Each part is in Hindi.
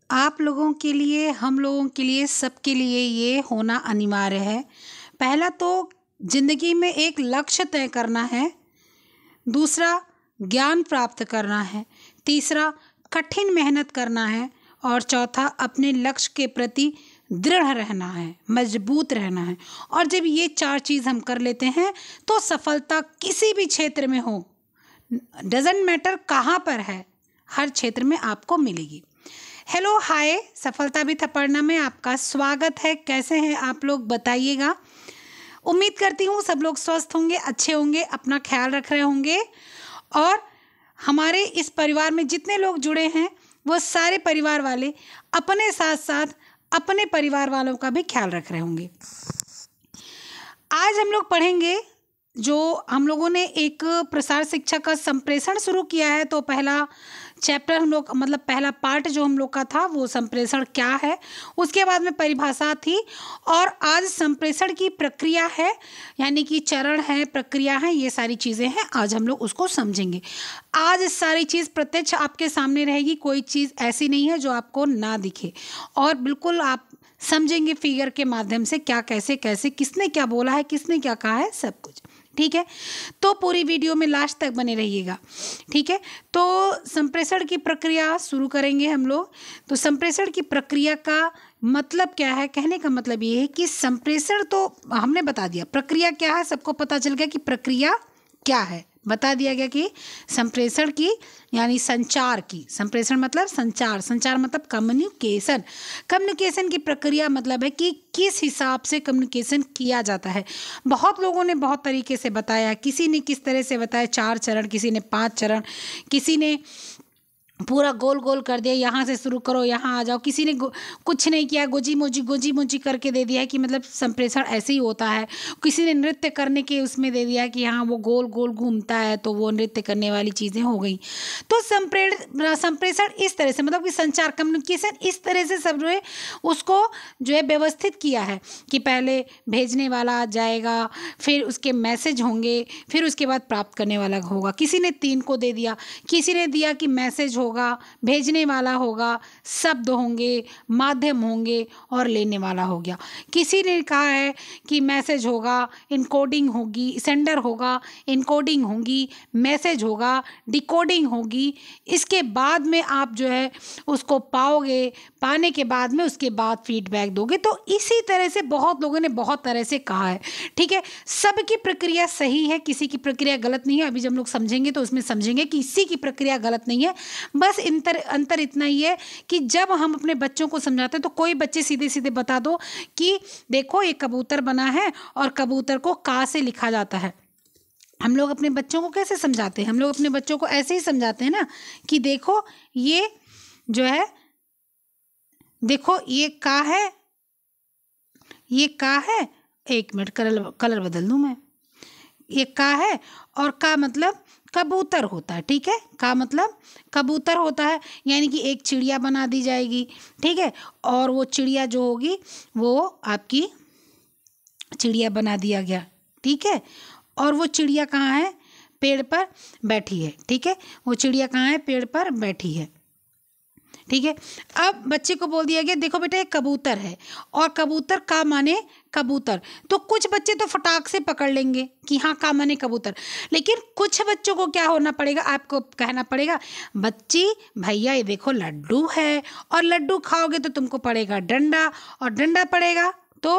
आप लोगों के लिए, हम लोगों के लिए, सबके लिए ये होना अनिवार्य है। पहला तो ज़िंदगी में एक लक्ष्य तय करना है, दूसरा ज्ञान प्राप्त करना है, तीसरा कठिन मेहनत करना है और चौथा अपने लक्ष्य के प्रति दृढ़ रहना है, मजबूत रहना है। और जब ये चार चीज़ हम कर लेते हैं तो सफलता किसी भी क्षेत्र में हो, डजेंट मैटर कहाँ पर है, हर क्षेत्र में आपको मिलेगी। हेलो हाय, सफलता भी थपड़ना में आपका स्वागत है। कैसे हैं आप लोग, बताइएगा। उम्मीद करती हूँ सब लोग स्वस्थ होंगे, अच्छे होंगे, अपना ख्याल रख रहे होंगे और हमारे इस परिवार में जितने लोग जुड़े हैं वो सारे परिवार वाले अपने साथ साथ अपने परिवार वालों का भी ख्याल रख रहे होंगे। आज हम लोग पढ़ेंगे, जो हम लोगों ने एक प्रसार शिक्षा का संप्रेषण शुरू किया है, तो पहला चैप्टर हम लोग मतलब पहला पार्ट जो हम लोग का था वो संप्रेषण क्या है, उसके बाद में परिभाषा थी और आज संप्रेषण की प्रक्रिया है, यानी कि चरण है, प्रक्रिया है, ये सारी चीज़ें हैं। आज हम लोग उसको समझेंगे। आज सारी चीज़ प्रत्यक्ष आपके सामने रहेगी, कोई चीज़ ऐसी नहीं है जो आपको ना दिखे और बिल्कुल आप समझेंगे फिगर के माध्यम से क्या कैसे कैसे किसने क्या बोला है, किसने क्या कहा है, सब कुछ। ठीक है, तो पूरी वीडियो में लास्ट तक बने रहिएगा। ठीक है, तो संप्रेषण की प्रक्रिया शुरू करेंगे हम लोग। तो संप्रेषण की प्रक्रिया का मतलब क्या है, कहने का मतलब ये है कि संप्रेषण तो हमने बता दिया, प्रक्रिया क्या है सबको पता चल गया कि प्रक्रिया क्या है, बता दिया गया कि संप्रेषण की यानी संचार की, संप्रेषण मतलब संचार, संचार मतलब कम्युनिकेशन, कम्युनिकेशन की प्रक्रिया मतलब है कि किस हिसाब से कम्युनिकेशन किया जाता है। बहुत लोगों ने बहुत तरीके से बताया, किसी ने किस तरह से बताया 4 चरण, किसी ने 5 चरण, किसी ने पूरा गोल गोल कर दिया, यहाँ से शुरू करो यहाँ आ जाओ, किसी ने कुछ नहीं किया, गोजी मोजी करके दे दिया है कि मतलब संप्रेषण ऐसे ही होता है। किसी ने नृत्य करने के उसमें दे दिया कि हाँ वो गोल गोल घूमता है तो वो नृत्य करने वाली चीज़ें हो गई। तो संप्रेषण इस तरह से मतलब कि संचार, कम्युनिकेशन इस तरह से सब जो है उसको जो है व्यवस्थित किया है कि पहले भेजने वाला जाएगा, फिर उसके मैसेज होंगे, फिर उसके बाद प्राप्त करने वाला होगा। किसी ने 3 को दे दिया, किसी ने दिया कि मैसेज होगा, भेजने वाला होगा, शब्द होंगे, माध्यम होंगे और लेने वाला हो गया। किसी ने कहा है कि मैसेज होगा, इनकोडिंग होगी, सेंडर होगा, इनकोडिंग होगी, मैसेज होगा, डिकोडिंग होगी। इसके बाद में आप जो है उसको पाओगे, पाने के बाद में उसके बाद फीडबैक दोगे। तो इसी तरह से बहुत लोगों ने बहुत तरह से कहा है। ठीक है, सबकी प्रक्रिया सही है, किसी की प्रक्रिया गलत नहीं है। अभी जब लोग समझेंगे तो उसमें समझेंगे कि किसी की प्रक्रिया गलत नहीं है। बस अंतर इतना ही है कि जब हम अपने बच्चों को समझाते हैं तो कोई बच्चे सीधे सीधे बता दो कि देखो ये कबूतर बना है और कबूतर को का से लिखा जाता है। हम लोग अपने बच्चों को कैसे समझाते हैं, हम लोग अपने बच्चों को ऐसे ही समझाते हैं ना कि देखो ये जो है, देखो ये का है, ये का है, 1 मिनट कलर बदल दूं मैं, ये का है और का मतलब कबूतर होता है। ठीक है, का मतलब कबूतर होता है, यानी कि एक चिड़िया बना दी जाएगी। ठीक है, और वो चिड़िया जो होगी वो आपकी चिड़िया बना दिया गया। ठीक है, और वो चिड़िया कहाँ है, पेड़ पर बैठी है। ठीक है, वो चिड़िया कहाँ है, पेड़ पर बैठी है। ठीक है, अब बच्चे को बोल दिया गया देखो बेटा ये कबूतर है और कबूतर का माने कबूतर। तो कुछ बच्चे तो फटाक से पकड़ लेंगे कि हाँ का माने कबूतर, लेकिन कुछ बच्चों को क्या होना पड़ेगा, आपको कहना पड़ेगा बच्ची भैया ये देखो लड्डू है और लड्डू खाओगे तो तुमको पड़ेगा डंडा और डंडा पड़ेगा तो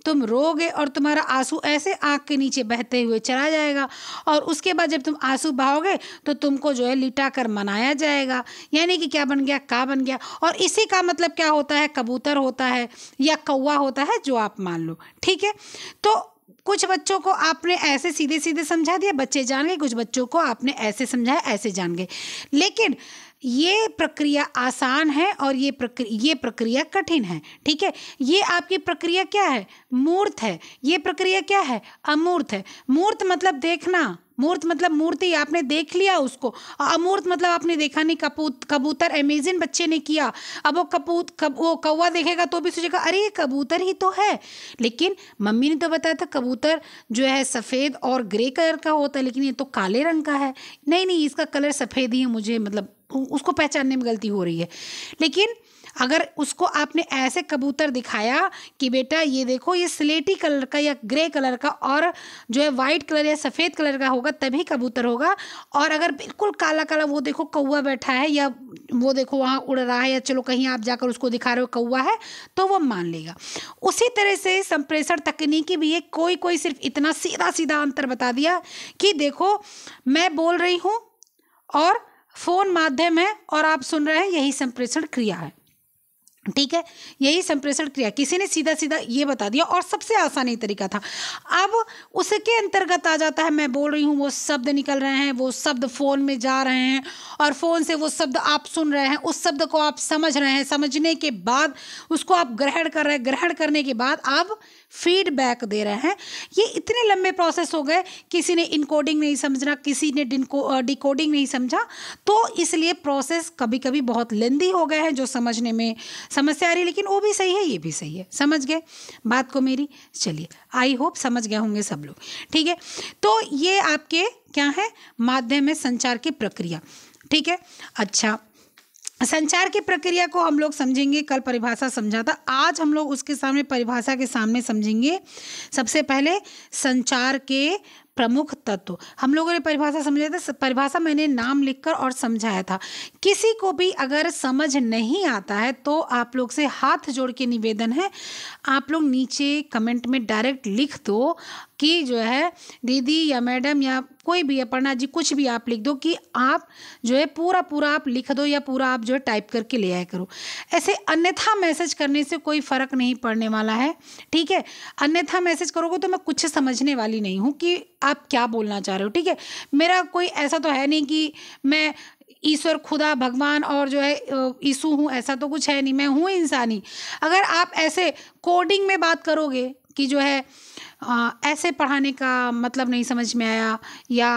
तुम रोगे और तुम्हारा आंसू ऐसे आँख के नीचे बहते हुए चला जाएगा और उसके बाद जब तुम आंसू बहाओगे तो तुमको जो है लिटा कर मनाया जाएगा। यानी कि क्या बन गया, का बन गया। और इसी का मतलब क्या होता है, कबूतर होता है या कौवा होता है, जो आप मान लो। ठीक है, तो कुछ बच्चों को आपने ऐसे सीधे सीधे समझा दिया, बच्चे जान गए, कुछ बच्चों को आपने ऐसे समझाया, ऐसे जान गए। लेकिन ये प्रक्रिया आसान है और ये प्रक्रिया कठिन है। ठीक है, ये आपकी प्रक्रिया क्या है, मूर्त है। ये प्रक्रिया क्या है, अमूर्त है। मूर्त मतलब देखना, मूर्त मतलब मूर्ति, आपने देख लिया उसको। अमूर्त मतलब आपने देखा नहीं, कबूतर इमेजिन बच्चे ने किया। अब वो कौवा देखेगा तो भी सोचेगा अरे ये कबूतर ही तो है, लेकिन मम्मी ने तो बताया था कबूतर जो है सफ़ेद और ग्रे कलर का होता है, लेकिन ये तो काले रंग का है। नहीं इसका कलर सफ़ेद ही है, मुझे मतलब उसको पहचानने में गलती हो रही है। लेकिन अगर उसको आपने ऐसे कबूतर दिखाया कि बेटा ये देखो ये स्लेटी कलर का या ग्रे कलर का और जो है वाइट कलर या सफ़ेद कलर का होगा तभी कबूतर होगा, और अगर बिल्कुल काला काला वो देखो कौवा बैठा है या वो देखो वहाँ उड़ रहा है या चलो कहीं आप जाकर उसको दिखा रहे हो कौवा है, तो वो मान लेगा। उसी तरह से संप्रेषण तकनीकी भी है, कोई कोई सिर्फ इतना सीधा सीधा अंतर बता दिया कि देखो मैं बोल रही हूँ और फ़ोन माध्यम है और आप सुन रहे हैं, यही संप्रेषण क्रिया है। ठीक है, यही संप्रेषण क्रिया, किसी ने सीधा सीधा ये बता दिया और सबसे आसान ही तरीका था। अब उसके अंतर्गत आ जाता है, मैं बोल रही हूँ, वो शब्द निकल रहे हैं, वो शब्द फ़ोन में जा रहे हैं और फ़ोन से वो शब्द आप सुन रहे हैं, उस शब्द को आप समझ रहे हैं, समझने के बाद उसको आप ग्रहण कर रहे हैं, ग्रहण करने के बाद आप फीडबैक दे रहे हैं। ये इतने लंबे प्रोसेस हो गए, किसी ने इनकोडिंग नहीं समझना, किसी ने डिकोडिंग नहीं समझा, तो इसलिए प्रोसेस कभी कभी बहुत लेंदी हो गए हैं, जो समझने में समस्या आ रही है। लेकिन वो भी सही है, ये भी सही है। समझ गए बात को मेरी? चलिए, आई होप समझ गए होंगे सब लोग। ठीक है, तो ये आपके क्या है, माध्यम है संचार की प्रक्रिया। ठीक है, अच्छा, संचार की प्रक्रिया को हम लोग समझेंगे, कल परिभाषा समझा था, आज हम लोग उसके सामने परिभाषा के सामने समझेंगे। सबसे पहले संचार के प्रमुख तत्व हम लोगों ने परिभाषा समझा था। परिभाषा मैंने नाम लिखकर और समझाया था। किसी को भी अगर समझ नहीं आता है तो आप लोग से हाथ जोड़ के निवेदन है, आप लोग नीचे कमेंट में डायरेक्ट लिख दो कि जो है दीदी या मैडम या कोई भी, अपर्णा जी, कुछ भी आप लिख दो कि आप जो है पूरा आप लिख दो या पूरा आप जो है टाइप करके ले आया करो। ऐसे अन्यथा मैसेज करने से कोई फ़र्क नहीं पड़ने वाला है। ठीक है, अन्यथा मैसेज करोगे तो मैं कुछ समझने वाली नहीं हूँ कि आप क्या बोलना चाह रहे हो। ठीक है, मेरा कोई ऐसा तो है नहीं कि मैं ईश्वर, खुदा, भगवान और जो है यीशु हूँ, ऐसा तो कुछ है नहीं, मैं हूँ इंसानी। अगर आप ऐसे कोडिंग में बात करोगे कि जो है ऐसे पढ़ाने का मतलब नहीं समझ में आया या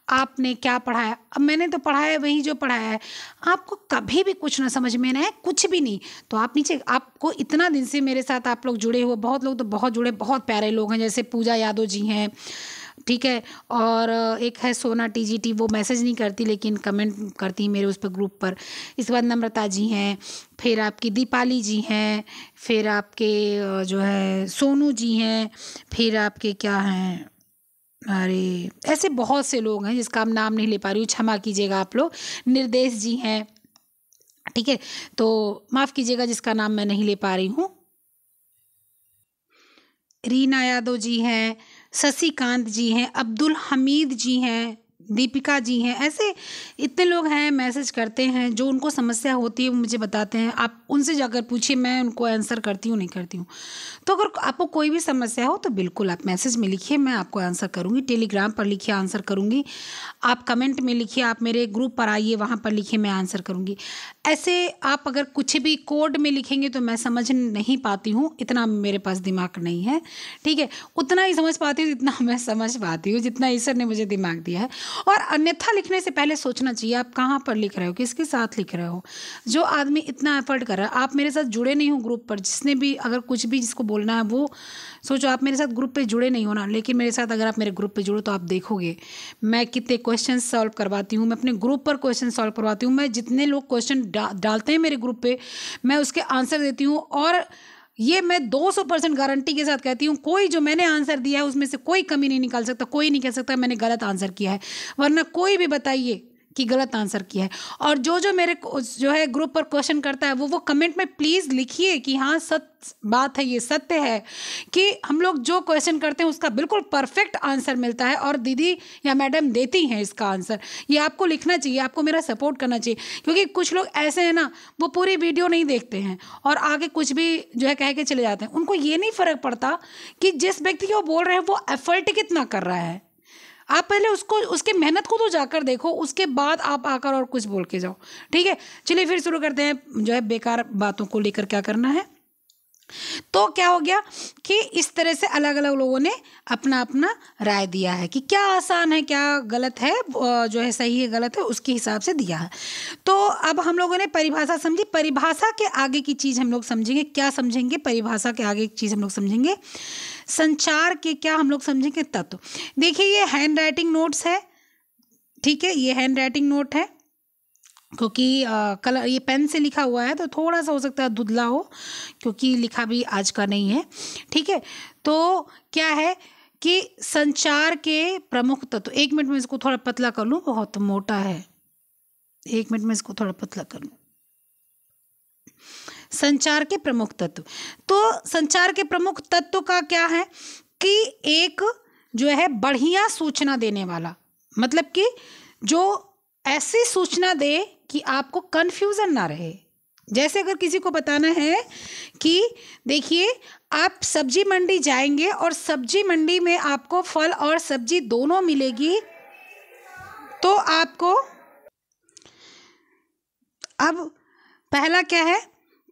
आपने क्या पढ़ाया, अब मैंने तो पढ़ाया वही जो पढ़ाया है, आपको कभी भी कुछ ना समझ में ना है, कुछ भी नहीं, तो आप नीचे, आपको इतना दिन से मेरे साथ आप लोग जुड़े हुए, बहुत लोग तो बहुत जुड़े, बहुत प्यारे लोग हैं, जैसे पूजा यादव जी हैं। ठीक है, और एक है सोना टीजीटी, वो मैसेज नहीं करती लेकिन कमेंट करती मेरे उस पर ग्रुप पर। इसके बाद नम्रता जी हैं, फिर आपकी दीपाली जी हैं, फिर आपके जो है सोनू जी हैं, फिर आपके क्या हैं, अरे ऐसे बहुत से लोग हैं जिसका हम नाम नहीं ले पा रही हूँ, क्षमा कीजिएगा आप लोग। निर्देश जी हैं। ठीक है, तो माफ़ कीजिएगा जिसका नाम मैं नहीं ले पा रही हूँ। रीना यादव जी हैं, शशिकांत जी हैं, अब्दुल हमीद जी हैं, दीपिका जी हैं, ऐसे इतने लोग हैं मैसेज करते हैं, जो उनको समस्या होती है वो मुझे बताते हैं। आप उनसे जाकर पूछिए, मैं उनको आंसर करती हूँ नहीं करती हूँ। तो अगर आपको कोई भी समस्या हो तो बिल्कुल आप मैसेज में लिखिए, मैं आपको आंसर करूँगी। टेलीग्राम पर लिखिए, आंसर करूँगी। आप कमेंट में लिखिए, आप मेरे ग्रुप पर आइए, वहाँ पर लिखिए, मैं आंसर करूँगी। ऐसे आप अगर कुछ भी कोड में लिखेंगे तो मैं समझ नहीं पाती हूँ, इतना मेरे पास दिमाग नहीं है। ठीक है, उतना ही समझ पाती हूँ जितना मैं समझ पाती हूँ, जितना ईश्वर ने मुझे दिमाग दिया है। और अन्यथा लिखने से पहले सोचना चाहिए आप कहाँ पर लिख रहे हो, किसके साथ लिख रहे हो। जो आदमी इतना एफर्ट कर रहा है, आप मेरे साथ जुड़े नहीं हो ग्रुप पर, जिसने भी अगर कुछ भी जिसको बोलना है वो सोचो, आप मेरे साथ ग्रुप पे जुड़े नहीं हो ना, लेकिन मेरे साथ अगर आप मेरे ग्रुप पे जुड़ो तो आप देखोगे मैं कितने क्वेश्चन सॉल्व करवाती हूँ। मैं अपने ग्रुप पर क्वेश्चन सॉल्व करवाती हूँ। मैं जितने लोग क्वेश्चन डालते हैं मेरे ग्रुप पे, मैं उसके आंसर देती हूँ। और ये मैं 200% गारंटी के साथ कहती हूँ, कोई जो मैंने आंसर दिया है उसमें से कोई कमी नहीं निकाल सकता, कोई नहीं कह सकता मैंने गलत आंसर किया है, वरना कोई भी बताइए कि गलत आंसर किया है। और जो मेरे जो है ग्रुप पर क्वेश्चन करता है वो कमेंट में प्लीज़ लिखिए कि हाँ सच बात है, ये सत्य है कि हम लोग जो क्वेश्चन करते हैं उसका बिल्कुल परफेक्ट आंसर मिलता है और दीदी या मैडम देती हैं इसका आंसर। ये आपको लिखना चाहिए, आपको मेरा सपोर्ट करना चाहिए, क्योंकि कुछ लोग ऐसे हैं ना, वो पूरी वीडियो नहीं देखते हैं और आगे कुछ भी जो है कह के चले जाते हैं। उनको ये नहीं फ़र्क पड़ता कि जिस व्यक्ति को बोल रहे हैं वो एफर्ट कितना कर रहा है। आप पहले उसको, उसके मेहनत को तो जाकर देखो, उसके बाद आप आकर और कुछ बोल के जाओ। ठीक है, चलिए फिर शुरू करते हैं जो है बेकार बातों को लेकर क्या करना है। तो क्या हो गया कि इस तरह से अलग अलग लोगों ने अपना अपना राय दिया है कि क्या आसान है, क्या गलत है, जो है सही है गलत है, उसके हिसाब से दिया है। तो अब हम लोगों ने परिभाषा समझी, परिभाषा के आगे की चीज़ हम लोग समझेंगे। क्या समझेंगे? परिभाषा के आगे की चीज़ हम लोग समझेंगे संचार के क्या हम लोग समझेंगे तत्व। देखिए ये हैंड राइटिंग नोट्स है। ठीक है, ये हैंड राइटिंग नोट है क्योंकि कलर ये पेन से लिखा हुआ है तो थोड़ा सा हो सकता है धुंधला हो, क्योंकि लिखा भी आज का नहीं है। ठीक है, तो क्या है कि संचार के प्रमुख तत्व, 1 मिनट में इसको थोड़ा पतला कर लूँ, बहुत मोटा है, 1 मिनट में इसको थोड़ा पतला कर लूँ। संचार के प्रमुख तत्व, तो संचार के प्रमुख तत्व का क्या है कि एक जो है बढ़िया सूचना देने वाला, मतलब कि जो ऐसी सूचना दे कि आपको कन्फ्यूज़न ना रहे। जैसे अगर किसी को बताना है कि देखिए आप सब्जी मंडी जाएंगे और सब्जी मंडी में आपको फल और सब्जी दोनों मिलेगी, तो आपको अब पहला क्या है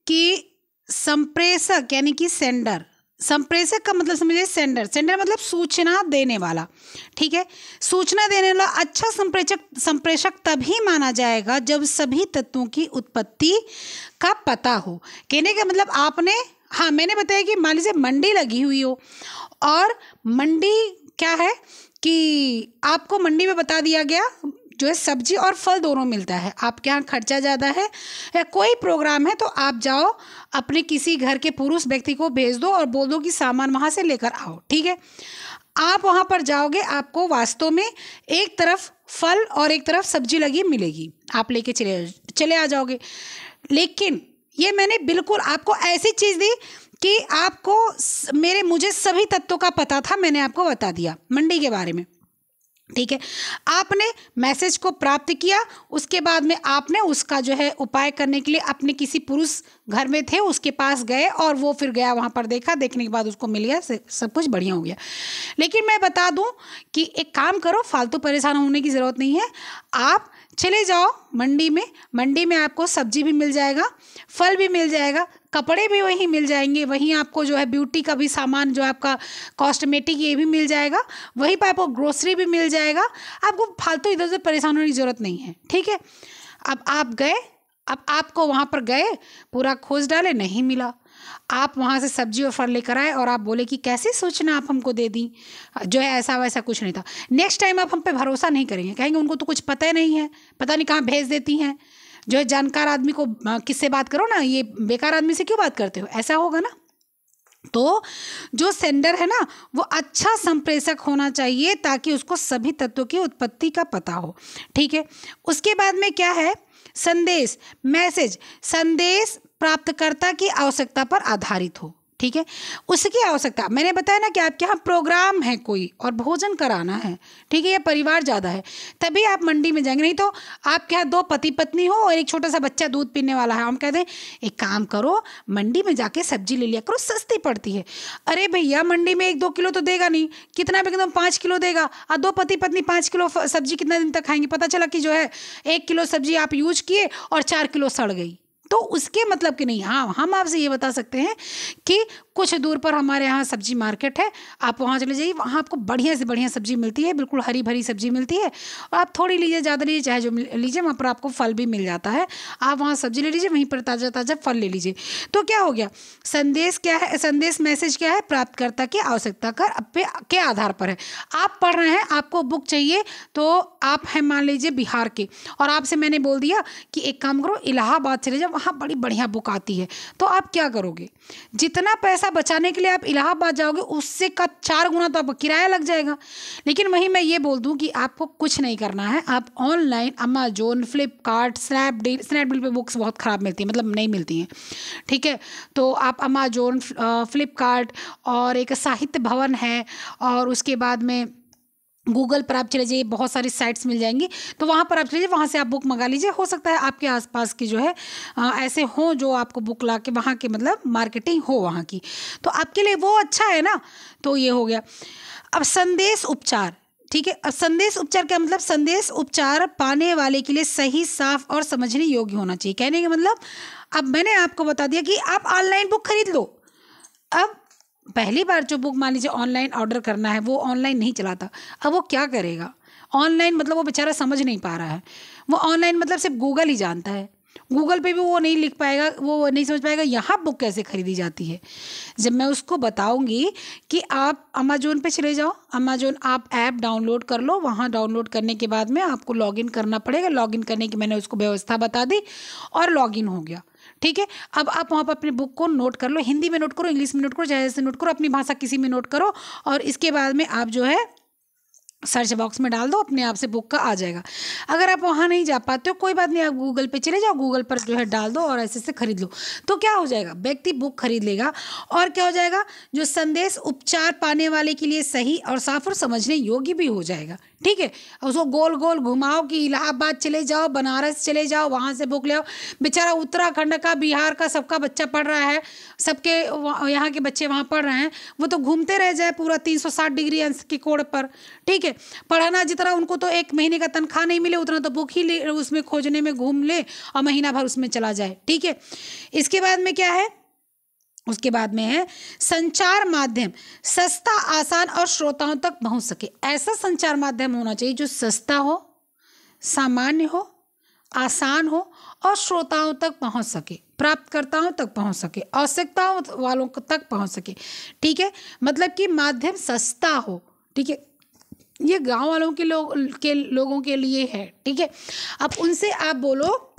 कि संप्रेषक यानी कि सेंडर, संप्रेषक का मतलब समझिए सेंडर, सेंडर मतलब सूचना देने वाला। ठीक है, सूचना देने वाला अच्छा संप्रेषक तभी माना जाएगा जब सभी तत्वों की उत्पत्ति का पता हो। कहने का मतलब आपने, हाँ मैंने बताया कि मान लीजिए मंडी लगी हुई हो और मंडी क्या है कि आपको मंडी में बता दिया गया जो है सब्जी और फल दोनों मिलता है, आपके यहाँ खर्चा ज़्यादा है या कोई प्रोग्राम है तो आप जाओ अपने किसी घर के पुरुष व्यक्ति को भेज दो और बोल दो कि सामान वहाँ से लेकर आओ। ठीक है, आप वहाँ पर जाओगे, आपको वास्तव में एक तरफ फल और एक तरफ सब्जी लगी मिलेगी, आप लेके चले आ जाओगे। लेकिन ये मैंने बिल्कुल आपको ऐसी चीज़ दी कि आपको मुझे सभी तत्वों का पता था, मैंने आपको बता दिया मंडी के बारे में। ठीक है, आपने मैसेज को प्राप्त किया, उसके बाद में आपने उसका जो है उपाय करने के लिए अपने किसी पुरुष घर में थे उसके पास गए और वो फिर गया वहाँ पर, देखा, देखने के बाद उसको मिल गया, सब कुछ बढ़िया हो गया। लेकिन मैं बता दूं कि एक काम करो, फालतू परेशान होने की ज़रूरत नहीं है, आप चले जाओ मंडी में, मंडी में आपको सब्जी भी मिल जाएगा, फल भी मिल जाएगा, कपड़े भी वहीं मिल जाएंगे, वहीं आपको जो है ब्यूटी का भी सामान जो है आपका कॉस्मेटिक ये भी मिल जाएगा, वहीं पर आपको ग्रोसरी भी मिल जाएगा, आपको फालतू इधर उधर परेशान होने की ज़रूरत नहीं है। ठीक है, अब आप गए, अब आपको वहाँ पर गए, पूरा खोज डाले, नहीं मिला, आप वहाँ से सब्जी और फल लेकर आए और आप बोले कि कैसी सूचना आप हमको दे दी, जो है ऐसा वैसा कुछ नहीं था। नेक्स्ट टाइम आप हम पे भरोसा नहीं करेंगे, कहेंगे उनको तो कुछ पता ही नहीं है, पता नहीं कहाँ भेज देती हैं, जो है जानकार आदमी को किससे बात करो ना, ये बेकार आदमी से क्यों बात करते हो, ऐसा होगा ना। तो जो सेंडर है ना वो अच्छा संप्रेषक होना चाहिए ताकि उसको सभी तत्वों की उत्पत्ति का पता हो। ठीक है, उसके बाद में क्या है, संदेश, मैसेज, संदेश प्राप्तकर्ता की आवश्यकता पर आधारित हो। ठीक है, उसकी आवश्यकता, मैंने बताया ना कि आपके यहाँ प्रोग्राम है कोई और भोजन कराना है, ठीक है, या परिवार ज़्यादा है, तभी आप मंडी में जाएंगे। नहीं तो आपके यहाँ 2 पति पत्नी हो और एक छोटा सा बच्चा दूध पीने वाला है, हम कहते हैं एक काम करो मंडी में जाके सब्जी ले लिया करो, सस्ती पड़ती है। अरे भैया मंडी में 1-2 किलो तो देगा नहीं, कितना भी एकदम 5 किलो देगा, और 2 पति पत्नी 5 किलो सब्जी कितना दिन तक खाएंगे, पता चला कि जो है 1 किलो सब्जी आप यूज किए और 4 किलो सड़ गई, तो उसके मतलब कि नहीं। हाँ, हम आपसे ये बता सकते हैं कि कुछ दूर पर हमारे यहाँ सब्जी मार्केट है, आप वहाँ चले जाइए, वहाँ आपको बढ़िया से बढ़िया सब्जी मिलती है, बिल्कुल हरी भरी सब्जी मिलती है, और आप थोड़ी लीजिए, ज़्यादा लीजिए, चाहे जो लीजिए, वहाँ पर आपको फल भी मिल जाता है, आप वहाँ सब्जी ले लीजिए, वहीं पर ताज़ा ताज़ा फल ले लीजिए। तो क्या हो गया, संदेश क्या है, संदेश मैसेज क्या है, प्राप्तकर्ता की आवश्यकता के आधार पर है। आप पढ़ रहे हैं, आपको बुक चाहिए, तो आप हैं मान लीजिए बिहार के, और आपसे मैंने बोल दिया कि एक काम करो इलाहाबाद चले जाओ, वहाँ बड़ी बढ़िया बुक आती है, तो आप क्या करोगे, जितना पैसा बचाने के लिए आप इलाहाबाद जाओगे उससे का 4 गुना तो आपका किराया लग जाएगा। लेकिन वहीं मैं ये बोल दूं कि आपको कुछ नहीं करना है, आप ऑनलाइन अमेजोन, फ्लिपकार्ट, स्नैपडील पे बुक्स बहुत ख़राब मिलती हैं, मतलब नहीं मिलती हैं। ठीक है, तो आप अमेजोन, फ्लिपकार्ट और एक साहित्य भवन है, और उसके बाद में गूगल पर आप चले जाइए, बहुत सारी साइट्स मिल जाएंगी, तो वहाँ पर आप चले जाइए, वहाँ से आप बुक मंगा लीजिए। हो सकता है आपके आसपास की जो है ऐसे हों जो आपको बुक ला के वहाँ के मतलब मार्केटिंग हो वहाँ की, तो आपके लिए वो अच्छा है ना। तो ये हो गया। अब संदेश उपचार, ठीक है, अब संदेश उपचार क्या मतलब, संदेश उपचार पाने वाले के लिए सही, साफ और समझने योग्य होना चाहिए। कहने का मतलब, अब मैंने आपको बता दिया कि आप ऑनलाइन बुक खरीद लो। अब पहली बार जो बुक मान लीजिए ऑनलाइन ऑर्डर करना है, वो ऑनलाइन नहीं चलाता, अब वो क्या करेगा ऑनलाइन, मतलब वो बेचारा समझ नहीं पा रहा है, वो ऑनलाइन मतलब सिर्फ गूगल ही जानता है, गूगल पे भी वो नहीं लिख पाएगा, वो नहीं समझ पाएगा यहाँ बुक कैसे खरीदी जाती है। जब मैं उसको बताऊंगी कि आप अमेजोन पे चले जाओ, अमेजोन आप ऐप डाउनलोड कर लो, वहाँ डाउनलोड करने के बाद में आपको लॉगिन करना पड़ेगा, लॉगिन करने की मैंने उसको व्यवस्था बता दी और लॉगिन हो गया, ठीक है। अब आप वहाँ पर अपनी बुक को नोट कर लो, हिंदी में नोट करो, इंग्लिश में नोट करो, जैसे नोट करो, अपनी भाषा किसी में नोट करो, और इसके बाद में आप जो है सर्च बॉक्स में डाल दो, अपने आप से बुक का आ जाएगा। अगर आप वहाँ नहीं जा पाते हो कोई बात नहीं, आप गूगल पे चले जाओ, गूगल पर जो है डाल दो और ऐसे से खरीद लो। तो क्या हो जाएगा, व्यक्ति बुक खरीद लेगा और क्या हो जाएगा, जो संदेश उपचार पाने वाले के लिए सही और साफ और समझने योग्य भी हो जाएगा, ठीक है। उसको गोल गोल घुमाओ कि इलाहाबाद चले जाओ, बनारस चले जाओ, वहाँ से बुक ले आओ। बेचारा उत्तराखंड का, बिहार का सबका बच्चा पढ़ रहा है, सबके यहाँ के बच्चे वहाँ पढ़ रहे हैं, वो तो घूमते रह जाए पूरा 360 डिग्री अंश के कोण पर, ठीक है। पढ़ाना जितना उनको तो एक महीने का तनख्वाह नहीं मिले उतना तो बुक ही ले, उसमें खोजने में घूम ले और महीना भर उसमें चला जाए, ठीक है। इसके बाद में क्या है, उसके बाद में है संचार माध्यम सस्ता, आसान और श्रोताओं तक पहुंच सके। ऐसा संचार माध्यम होना चाहिए जो सस्ता हो, सामान्य हो, आसान हो और श्रोताओं तक पहुंच सके, प्राप्तकर्ताओं तक पहुंच सके, आवश्यकताओं वालों तक पहुंच सके, ठीक है। मतलब कि माध्यम सस्ता हो, ठीक है। ये गांव वालों के लोगों के लिए है, ठीक है। अब उनसे आप बोलो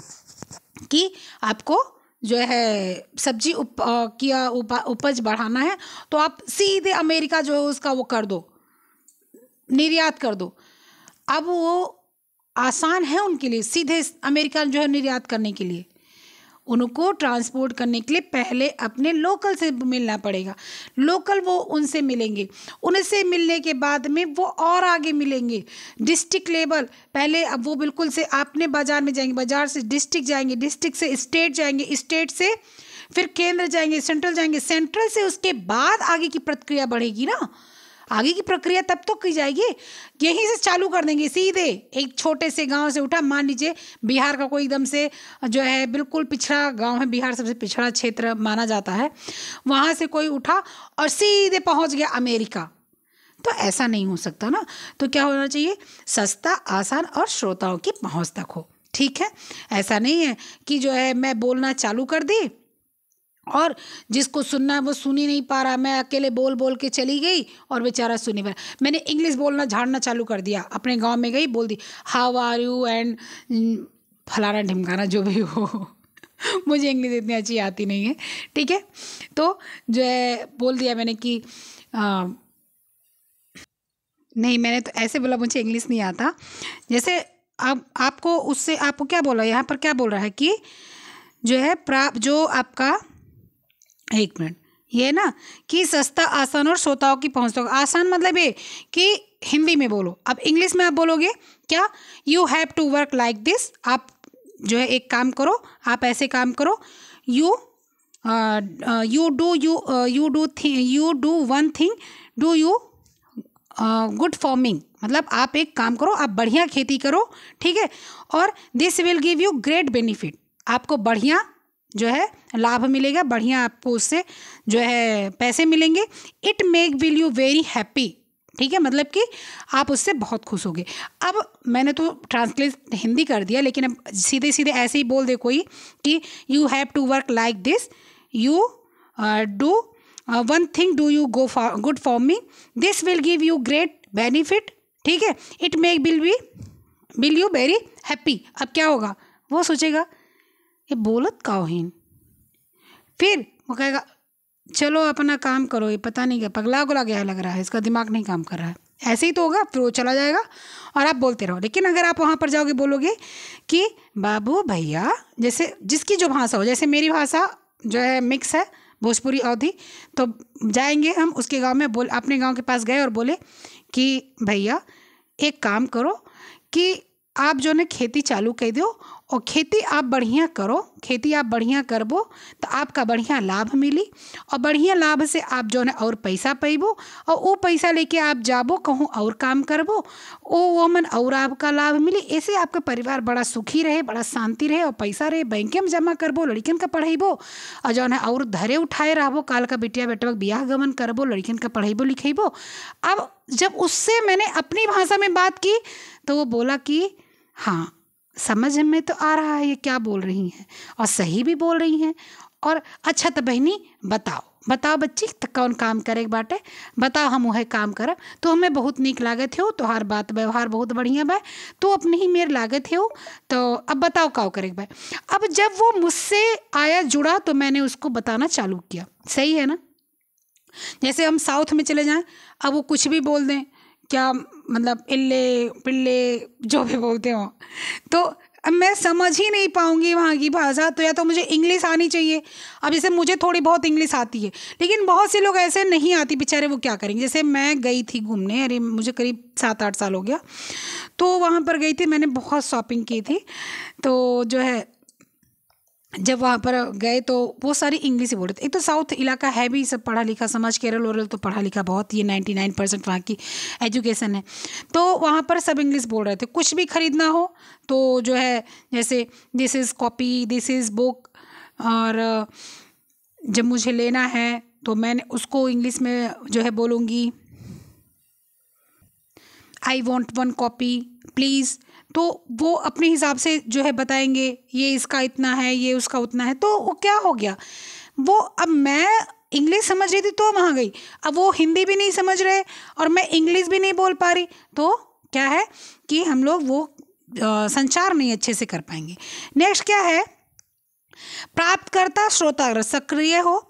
कि आपको जो है सब्जी उपज बढ़ाना है, तो आप सीधे अमेरिका जो है उसका वो कर दो, निर्यात कर दो। अब वो आसान है उनके लिए, सीधे अमेरिका जो है निर्यात करने के लिए, उनको ट्रांसपोर्ट करने के लिए पहले अपने लोकल से मिलना पड़ेगा, लोकल वो उनसे मिलेंगे, उनसे मिलने के बाद में वो और आगे मिलेंगे डिस्ट्रिक्ट लेवल। पहले अब वो बिल्कुल से आपने बाज़ार में जाएंगे, बाज़ार से डिस्ट्रिक्ट जाएंगे, डिस्ट्रिक्ट से स्टेट जाएंगे, स्टेट से फिर केंद्र जाएंगे, सेंट्रल जाएंगे, सेंट्रल से उसके बाद आगे की प्रक्रिया बढ़ेगी ना, आगे की प्रक्रिया तब तो की जाएगी। यहीं से चालू कर देंगे सीधे, एक छोटे से गांव से उठा, मान लीजिए बिहार का कोई एकदम से जो है बिल्कुल पिछड़ा गांव है, बिहार सबसे पिछड़ा क्षेत्र माना जाता है, वहाँ से कोई उठा और सीधे पहुँच गया अमेरिका, तो ऐसा नहीं हो सकता ना। तो क्या होना चाहिए, सस्ता, आसान और श्रोताओं की पहुँच तक हो, ठीक है। ऐसा नहीं है कि जो है मैं बोलना चालू कर दी और जिसको सुनना है वो सुन ही नहीं पा रहा, मैं अकेले बोल बोल के चली गई और बेचारा सुन नहीं पा रहा। मैंने इंग्लिश बोलना झाड़ना चालू कर दिया, अपने गांव में गई, बोल दी हाउ आर यू एंड फलाना ढिमकाना जो भी हो मुझे इंग्लिश इतनी अच्छी आती नहीं है, ठीक है। तो जो है बोल दिया मैंने कि नहीं, मैंने तो ऐसे बोला, मुझे इंग्लिश नहीं आता। जैसे अब आपको उससे आपको क्या बोला, यहाँ पर क्या बोल रहा है कि जो है जो आपका, एक मिनट, ये ना कि सस्ता, आसान और श्रोताओं की पहुंच तक। आसान मतलब ये कि हिंदी में बोलो, अब इंग्लिश में आप बोलोगे क्या, you have to work like this, आप जो है एक काम करो, आप ऐसे काम करो, you do one thing, do you good farming, मतलब आप एक काम करो, आप बढ़िया खेती करो, ठीक है, और this will give you great benefit, आपको बढ़िया जो है लाभ मिलेगा, बढ़िया आपको उससे जो है पैसे मिलेंगे। It make will you very happy, ठीक है, मतलब कि आप उससे बहुत खुश होगे। अब मैंने तो ट्रांसलेट हिंदी कर दिया, लेकिन अब सीधे सीधे ऐसे ही बोल दे कोई कि you have to work like this, you do one thing, do you go for good farming, this will give you great benefit, ठीक है, it make will you very happy. अब क्या होगा, वो सोचेगा ये बोलत काहीन, फिर वो कहेगा चलो अपना काम करो, ये पता नहीं क्या पगला गुला गया लग रहा है, इसका दिमाग नहीं काम कर रहा है, ऐसे ही तो होगा, फिर वो चला जाएगा और आप बोलते रहो। लेकिन अगर आप वहाँ पर जाओगे, बोलोगे कि बाबू भैया, जैसे जिसकी जो भाषा हो, जैसे मेरी भाषा जो है मिक्स है, भोजपुरी अवधी, तो जाएंगे हम उसके गांव में, अपने गांव के पास गए और बोले कि भैया एक काम करो कि आप जो है खेती चालू कर दो और खेती आप बढ़िया करो, खेती आप बढ़िया करबो तो आपका बढ़िया लाभ मिली और बढ़िया लाभ से आप जो है और पैसा पैबो और वो पैसा लेके आप जाबो कहूँ और काम करबो, वो मन और आपका लाभ मिली। ऐसे आपका परिवार बड़ा सुखी रहे, बड़ा शांति रहे और पैसा रहे, बैंक में जमा करबो, लड़कियन का पढ़ेबो और जो है और धरे उठाए रहबो, काल का बिटिया बेटवा बियाह गमन करबो, लड़कियन का पढ़ेबो लिखेबो। अब जब उससे मैंने अपनी भाषा में बात की तो वो बोला कि हाँ समझ में तो आ रहा है ये क्या बोल रही हैं और सही भी बोल रही हैं। और अच्छा तो बहनी बताओ बताओ बच्ची त कौन काम करे बाटे, बताओ हम वह काम करब। तो हमें बहुत नीक लागत हो, तोहार बात व्यवहार बहुत बढ़िया बा, तो अपने ही मेर लागत हो। तो अब बताओ का करे बा। अब जब वो मुझसे आया जुड़ा तो मैंने उसको बताना चालू किया। सही है ना। जैसे हम साउथ में चले जाएं, अब वो कुछ भी बोल दें, क्या मतलब इल्ले पिल्ले जो भी बोलते हो, तो अब मैं समझ ही नहीं पाऊंगी वहाँ की भाषा। तो या तो मुझे इंग्लिश आनी चाहिए। अब जैसे मुझे थोड़ी बहुत इंग्लिश आती है, लेकिन बहुत से लोग ऐसे नहीं आती बेचारे, वो क्या करेंगे। जैसे मैं गई थी घूमने, अरे मुझे करीब 7-8 साल हो गया, तो वहाँ पर गई थी, मैंने बहुत शॉपिंग की थी। तो जो है जब वहाँ पर गए तो वो सारी इंग्लिश ही बोल रहे थे। एक तो साउथ इलाका है भी सब पढ़ा लिखा समाज, केरल ओरल तो पढ़ा लिखा बहुत, ये 99% वहाँ की एजुकेशन है। तो वहाँ पर सब इंग्लिश बोल रहे थे। कुछ भी खरीदना हो तो जो है जैसे this is copy, this is book, और जब मुझे लेना है तो मैंने उसको इंग्लिश में जो है बोलूँगी आई वॉन्ट 1 कॉपी प्लीज़। तो वो अपने हिसाब से जो है बताएंगे, ये इसका इतना है, ये उसका उतना है। तो वो क्या हो गया, वो अब मैं इंग्लिश समझ रही थी तो वहाँ गई, अब वो हिंदी भी नहीं समझ रहे और मैं इंग्लिश भी नहीं बोल पा रही, तो क्या है कि हम लोग वो संचार नहीं अच्छे से कर पाएंगे। नेक्स्ट क्या है, प्राप्तकर्ता श्रोताग्र सक्रिय हो।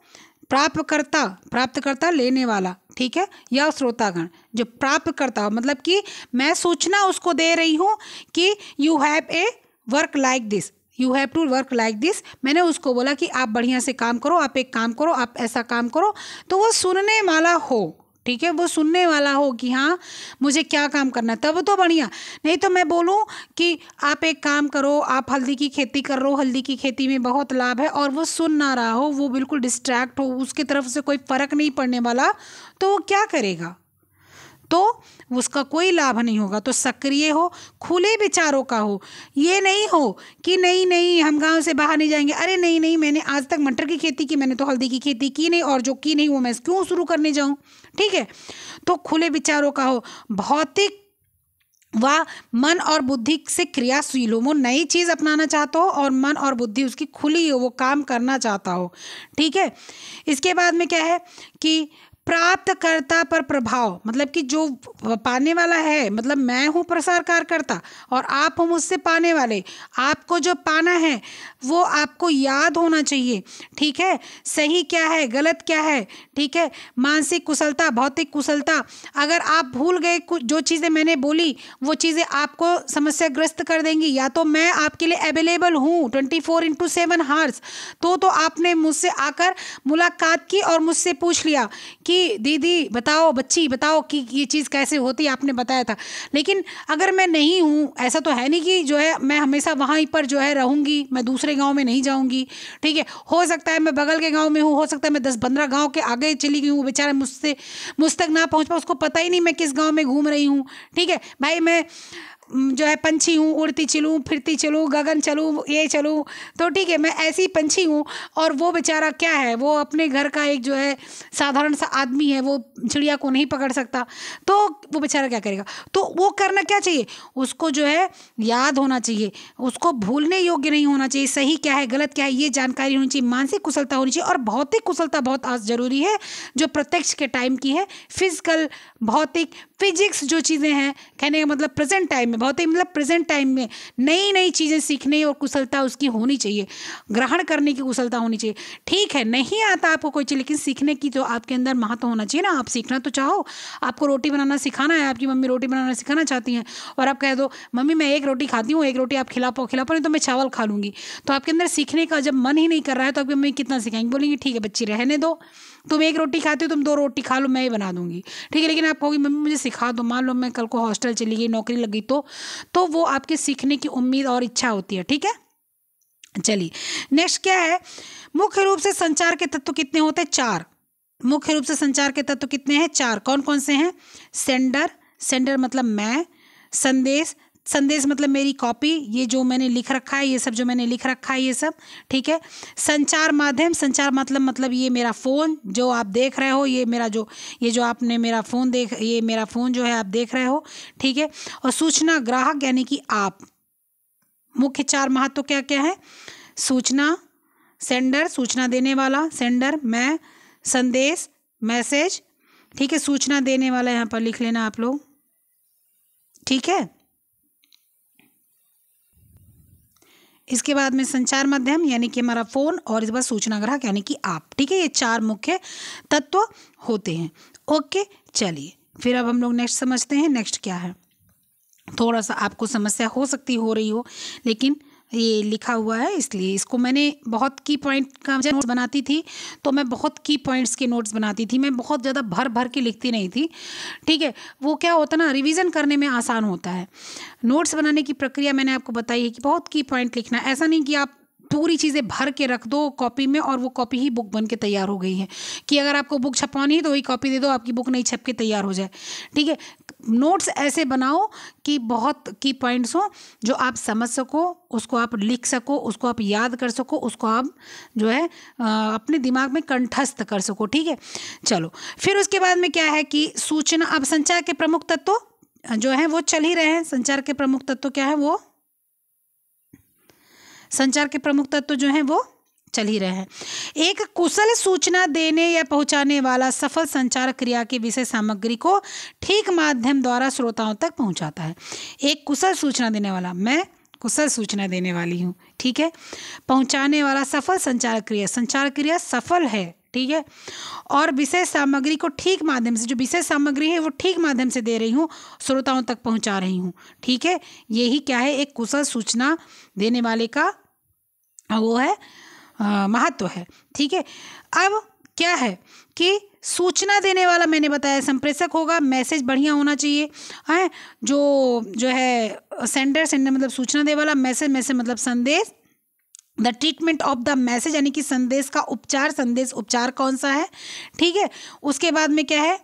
प्राप्तकर्ता लेने वाला, ठीक है, या श्रोतागण जो प्राप्त करता हो, मतलब कि मैं सूचना उसको दे रही हूँ कि you have a work like this, you have to work like this. मैंने उसको बोला कि आप बढ़िया से काम करो, आप एक काम करो, आप ऐसा काम करो। तो वो सुनने वाला हो, ठीक है, वो सुनने वाला हो कि हाँ मुझे क्या काम करना है, तब तो बढ़िया। नहीं तो मैं बोलूँ कि आप एक काम करो, आप हल्दी की खेती कर रहे हो, हल्दी की खेती में बहुत लाभ है, और वो सुन ना रहा हो, वो बिल्कुल डिस्ट्रैक्ट हो, उसकी तरफ से कोई फ़र्क नहीं पड़ने वाला, तो वो क्या करेगा, तो उसका कोई लाभ नहीं होगा। तो सक्रिय हो, खुले विचारों का हो। ये नहीं हो कि नहीं नहीं हम गांव से बाहर नहीं जाएंगे, अरे नहीं नहीं मैंने आज तक मटर की खेती की, मैंने तो हल्दी की खेती की नहीं, और जो की नहीं वो मैं क्यों शुरू करने जाऊं, ठीक है। तो खुले विचारों का हो, भौतिक व मन और बुद्धि से क्रियाशील हो, वो नई चीज़ अपनाना चाहता हो और मन और बुद्धि उसकी खुली हो, वो काम करना चाहता हो, ठीक है। इसके बाद में क्या है कि प्राप्तकर्ता पर प्रभाव, मतलब कि जो पाने वाला है, मतलब मैं हूँ प्रसारकारकर्ता और आप हो मुझसे पाने वाले, आपको जो पाना है वो आपको याद होना चाहिए, ठीक है, सही क्या है गलत क्या है, ठीक है। मानसिक कुशलता, भौतिक कुशलता, अगर आप भूल गए कुछ जो चीज़ें मैंने बोली, वो चीज़ें आपको समस्याग्रस्त कर देंगी। या तो मैं आपके लिए अवेलेबल हूँ 24/7 हार्स, तो आपने मुझसे आकर मुलाकात की और मुझसे पूछ लिया कि दीदी बताओ, बच्ची बताओ कि ये चीज़ कैसे होती है, आपने बताया था। लेकिन अगर मैं नहीं हूँ, ऐसा तो है नहीं कि जो है मैं हमेशा वहाँ पर जो है रहूँगी, मैं दूसरे गांव में नहीं जाऊँगी, ठीक है। हो सकता है मैं बगल के गांव में हूँ, हो सकता है मैं 10-15 गांव के आगे चली गई हूँ, बेचारा मुझ तक ना पहुँच पाए, उसको पता ही नहीं मैं किस गाँव में घूम रही हूँ, ठीक है। भाई मैं जो है पंछी हूँ, उड़ती चलूँ, फिरती चलूँ, गगन चलूँ, ये चलूँ, तो ठीक है, मैं ऐसी पंछी हूँ। और वो बेचारा क्या है, वो अपने घर का एक जो है साधारण सा आदमी है, वो चिड़िया को नहीं पकड़ सकता, तो वो बेचारा क्या करेगा। तो वो करना क्या चाहिए, उसको जो है याद होना चाहिए, उसको भूलने योग्य नहीं होना चाहिए, सही क्या है गलत क्या है ये जानकारी होनी चाहिए, मानसिक कुशलता होनी चाहिए। और भौतिक कुशलता बहुत आज जरूरी है, जो प्रत्यक्ष के टाइम की है, फिजिकल, भौतिक, फिजिक्स जो चीज़ें हैं, कहने का मतलब प्रेजेंट टाइम में, भौतिक मतलब प्रेजेंट टाइम में नई नई चीज़ें सीखने और कुशलता उसकी होनी चाहिए, ग्रहण करने की कुशलता होनी चाहिए। ठीक है नहीं आता आपको कोई चीज़, लेकिन सीखने की तो आपके अंदर महत्व होना चाहिए ना। आप सीखना तो चाहो, आपको रोटी बनाना सिखाना है, आपकी मम्मी रोटी बनाना सिखाना चाहती हैं, और आप कह दो मम्मी मैं एक रोटी खाती हूँ, एक रोटी आप खिला पाओ नहीं तो मैं चावल खा लूँगी, तो आपके अंदर सीखने का जब मन ही नहीं कर रहा है तो आपकी मम्मी कितना सिखाएंगे, बोलेंगे ठीक है बच्ची रहने दो, तुम एक रोटी खाती हो, तुम 2 रोटी खा लो, मैं ही बना दूंगी, ठीक है। लेकिन आप कहोगी मम्मी मुझे सिखा दो, मान लो मैं कल को हॉस्टल चली गई, नौकरी लग गई, तो वो आपके सीखने की उम्मीद और इच्छा होती है, ठीक है। चलिए नेक्स्ट क्या है, मुख्य रूप से संचार के तत्व कितने होते हैं, 4। मुख्य रूप से संचार के तत्व कितने हैं, 4। कौन कौन से हैं, सेंडर मतलब मैं, संदेश मतलब मेरी कॉपी, ये जो मैंने लिख रखा है, ये सब जो मैंने लिख रखा है ये सब, ठीक है। संचार माध्यम, संचार मतलब ये मेरा फ़ोन जो आप देख रहे हो, ये जो आपने मेरा फ़ोन ये मेरा फ़ोन जो है आप देख रहे हो, ठीक है। और सूचना ग्राहक यानी कि आप, मुख्य 4 महत्व क्या क्या है? सूचना, सेंडर सूचना देने वाला, सेंडर, मैं, संदेश, मैसेज, ठीक है, सूचना देने वाला यहाँ पर लिख लेना आप लोग, ठीक है। इसके बाद में संचार माध्यम यानी कि हमारा फोन, और इसके बाद सूचना ग्राहक यानी कि आप, ठीक है। ये 4 मुख्य तत्व होते हैं। ओके, चलिए फिर अब हम लोग नेक्स्ट समझते हैं। नेक्स्ट क्या है? थोड़ा सा आपको समस्या हो सकती हो रही हो, लेकिन ये लिखा हुआ है इसलिए इसको मैंने बहुत की पॉइंट का नोट्स बनाती थी, तो मैं बहुत की पॉइंट्स के नोट्स बनाती थी, मैं बहुत ज़्यादा भर भर के लिखती नहीं थी, ठीक है। वो क्या होता ना, रिवीजन करने में आसान होता है। नोट्स बनाने की प्रक्रिया मैंने आपको बताई है कि बहुत की पॉइंट लिखना, ऐसा नहीं कि आप पूरी चीज़ें भर के रख दो कॉपी में और वो कॉपी ही बुक बन के तैयार हो गई है, कि अगर आपको बुक छपवानी है तो वही कॉपी दे दो, आपकी बुक नहीं छप के तैयार हो जाए, ठीक है। नोट्स ऐसे बनाओ कि बहुत की पॉइंट्स हो, जो आप समझ सको, उसको आप लिख सको, उसको आप याद कर सको, उसको आप जो है अपने दिमाग में कंठस्थ कर सको, ठीक है। चलो फिर उसके बाद में क्या है कि सूचना, अब संचार के प्रमुख तत्व जो है वो चल ही रहे हैं। संचार के प्रमुख तत्व क्या है? वो संचार के प्रमुख तत्व जो हैं वो चल ही रहे हैं। एक कुशल सूचना देने या पहुंचाने वाला सफल संचार क्रिया की विषय सामग्री को ठीक माध्यम द्वारा श्रोताओं तक पहुंचाता है। एक कुशल सूचना देने वाला, मैं कुशल सूचना देने वाली हूँ, ठीक है। पहुंचाने वाला सफल संचार क्रिया सफल है, ठीक है। और विषय सामग्री को ठीक माध्यम से, जो विषय सामग्री है वो ठीक माध्यम से दे रही हूँ, श्रोताओं तक पहुँचा रही हूँ, ठीक है। यही क्या है? एक कुशल सूचना देने वाले का वो है महत्व है, ठीक है। अब क्या है कि सूचना देने वाला मैंने बताया संप्रेषक होगा, मैसेज बढ़िया होना चाहिए है, जो है सेंडर मतलब सूचना देने वाला, मैसेज मतलब संदेश, the treatment of the message यानी कि संदेश का उपचार, संदेश उपचार कौन सा है, ठीक है। उसके बाद में क्या है?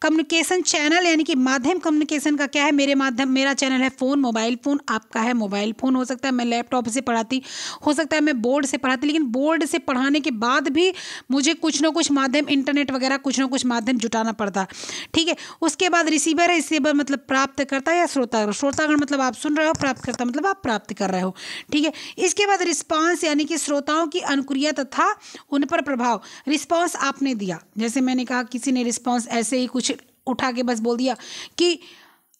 कम्युनिकेशन चैनल यानी कि माध्यम कम्युनिकेशन का क्या है? मेरा चैनल है फ़ोन, मोबाइल फ़ोन, आपका है मोबाइल फ़ोन। हो सकता है मैं लैपटॉप से पढ़ाती, हो सकता है मैं बोर्ड से पढ़ाती, लेकिन बोर्ड से पढ़ाने के बाद भी मुझे कुछ ना कुछ माध्यम, इंटरनेट वगैरह कुछ ना कुछ माध्यम जुटाना पड़ता, ठीक है। उसके बाद रिसीवर है, रिसीवर मतलब प्राप्त करता या श्रोतागण, श्रोतागण मतलब आप सुन रहे हो, प्राप्त करता मतलब आप प्राप्त कर रहे हो, ठीक है। इसके बाद रिस्पांस यानी कि श्रोताओं की अनुक्रिया तथा उन पर प्रभाव। रिस्पांस आपने दिया, जैसे मैंने कहा किसी ने रिस्पांस ऐसे ही कुछ उठा के बस बोल दिया कि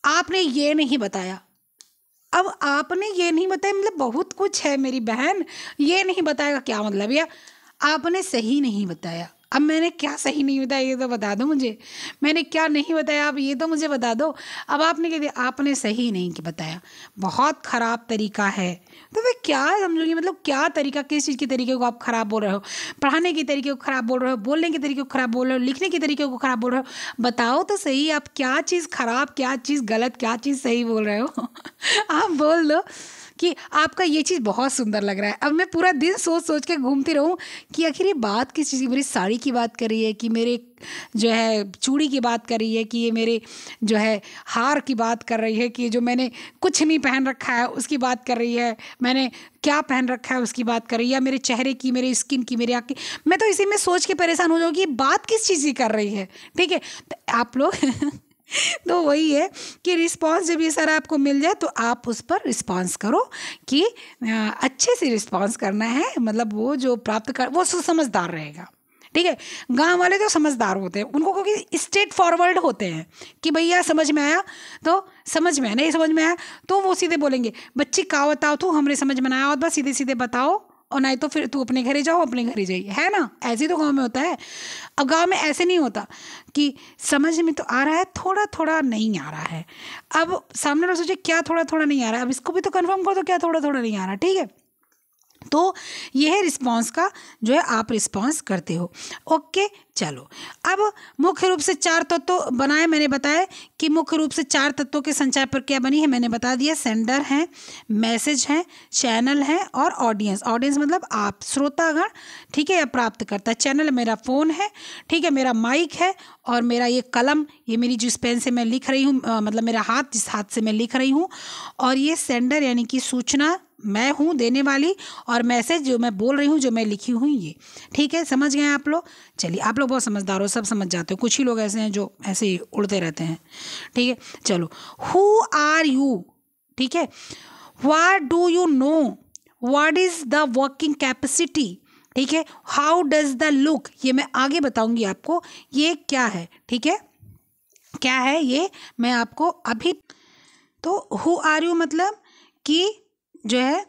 आपने ये नहीं बताया। अब आपने ये नहीं बताया मतलब बहुत कुछ है मेरी बहन, ये नहीं बताया का क्या मतलब? या आपने सही नहीं बताया। अब मैंने क्या सही नहीं बताया ये तो बता दो मुझे, मैंने क्या नहीं बताया आप ये तो मुझे बता दो। अब आपने कह दिया आपने सही नहीं बताया, बहुत ख़राब तरीका है, तो वे क्या समझोगी? मतलब क्या तरीका, किस चीज़ के तरीके को आप ख़राब बोल रहे हो? पढ़ाने के तरीके को ख़राब बोल रहे हो, बोलने के तरीके को ख़राब बोल रहे हो, लिखने के तरीके को ख़राब बोल रहे हो? बताओ तो सही, आप क्या चीज़ ख़राब, क्या चीज़ गलत, क्या चीज़ सही बोल रहे हो? आप बोल दो कि आपका ये चीज़ बहुत सुंदर लग रहा है। अब मैं पूरा दिन सोच सोच के घूमती रहूं कि आखिर ये बात किस चीज़ की, मेरी साड़ी की बात कर रही है कि मेरे जो है चूड़ी की बात कर रही है कि ये मेरे जो है हार की बात कर रही है कि जो मैंने कुछ नहीं पहन रखा है उसकी बात कर रही है, मैंने क्या पहन रखा है उसकी बात कर रही है, या मेरे चेहरे की, मेरे स्किन की, मेरे आँख की। मैं तो इसी में सोच के परेशान हो जाऊँगी बात किस चीज़ की कर रही है, ठीक है। तो आप लोग तो वही है कि रिस्पांस जब ये सारा आपको मिल जाए तो आप उस पर रिस्पांस करो कि अच्छे से रिस्पांस करना है, मतलब वो जो प्राप्त कर वो समझदार रहेगा, ठीक है। गांव वाले तो समझदार होते हैं, उनको क्योंकि स्ट्रेट फॉरवर्ड होते हैं कि भैया समझ में आया तो समझ में आया, नहीं समझ में आया तो वो सीधे बोलेंगे बच्ची का बताओ तू, हमरे समझ में आया और बस सीधे सीधे बताओ, और नहीं तो फिर तू अपने घरे जाओ, अपने घरे जाइए, है ना। ऐसे तो गांव में होता है। अब गांव में ऐसे नहीं होता कि समझ में तो आ रहा है, थोड़ा थोड़ा नहीं आ रहा है। अब सामने वाला सोचे क्या थोड़ा थोड़ा नहीं आ रहा है, अब इसको भी तो कंफर्म कर दो क्या थोड़ा थोड़ा नहीं आ रहा, ठीक है। तो ये है रिस्पांस का जो है आप रिस्पांस करते हो। ओके, चलो अब मुख्य रूप से 4 तत्व बनाए, मैंने बताया कि मुख्य रूप से 4 तत्वों के संचार प्रक्रिया बनी है, मैंने बता दिया। सेंडर है, मैसेज है, चैनल है और ऑडियंस। ऑडियंस मतलब आप श्रोतागण, ठीक है, या प्राप्तकर्ता। चैनल मेरा फ़ोन है, ठीक है, मेरा माइक है और मेरा ये कलम, ये मेरी जिस पेन से मैं लिख रही हूँ, मतलब मेरा हाथ जिस हाथ से मैं लिख रही हूँ, और ये सेंडर यानी कि सूचना मैं हूँ देने वाली, और मैसेज जो मैं बोल रही हूँ, जो मैं लिखी हुई ये, ठीक है। समझ गए आप लोग? चलिए, आप लोग बहुत समझदार हो, सब समझ जाते हो, कुछ ही लोग ऐसे हैं जो ऐसे ही उड़ते रहते हैं, ठीक है। चलो, हु आर यू, ठीक है। What do you know, what is the working capacity, ठीक है, हाउ डज द लुक, ये मैं आगे बताऊंगी आपको ये क्या है, ठीक है, क्या है ये मैं आपको अभी। तो हु आर यू मतलब कि जो है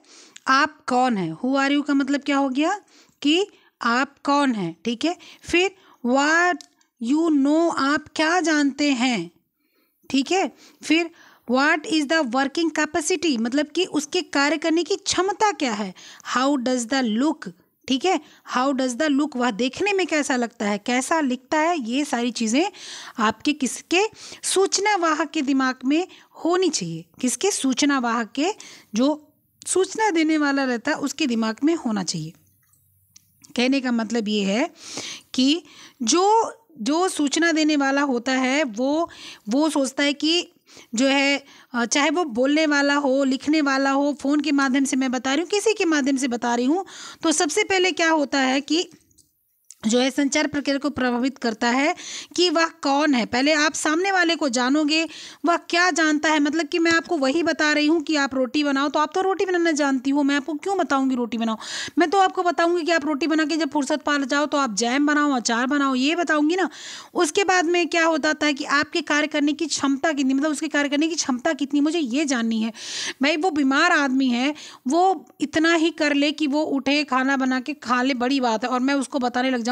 आप कौन है, हु आर यू का मतलब क्या हो गया कि आप कौन हैं, ठीक है। फिर व्हाट यू नो, आप क्या जानते हैं, ठीक है। फिर what is the working capacity, मतलब कि उसके कार्य करने की क्षमता क्या है। हाउ डज द लुक, ठीक है, हाउ डज द लुक, वह देखने में कैसा लगता है, कैसा लिखता है, ये सारी चीज़ें आपके किसके सूचना वाहक के दिमाग में होनी चाहिए, किसके सूचना वाहक के, जो सूचना देने वाला रहता है उसके दिमाग में होना चाहिए। कहने का मतलब ये है कि जो जो सूचना देने वाला होता है वो सोचता है कि जो है चाहे वो बोलने वाला हो, लिखने वाला हो, फ़ोन के माध्यम से मैं बता रही हूँ, किसी के माध्यम से बता रही हूँ, तो सबसे पहले क्या होता है कि जो है संचार प्रक्रिया को प्रभावित करता है कि वह कौन है। पहले आप सामने वाले को जानोगे, वह क्या जानता है, मतलब कि मैं आपको वही बता रही हूँ कि आप रोटी बनाओ, तो आप तो रोटी बनाना जानती हो, मैं आपको क्यों बताऊँगी रोटी बनाओ, मैं तो आपको बताऊँगी कि आप रोटी बना के जब फुर्सत पा जाओ तो आप जैम बनाओ, अचार बनाओ, ये बताऊँगी ना। उसके बाद में क्या होता है कि आपके कार्य करने की क्षमता कितनी, मतलब उसके कार्य करने की क्षमता कितनी, मुझे ये जाननी है। भाई वो बीमार आदमी है, वो इतना ही कर ले कि वो उठे, खाना बना के खा ले, बड़ी बात है, और मैं उसको बताने लग जाऊँ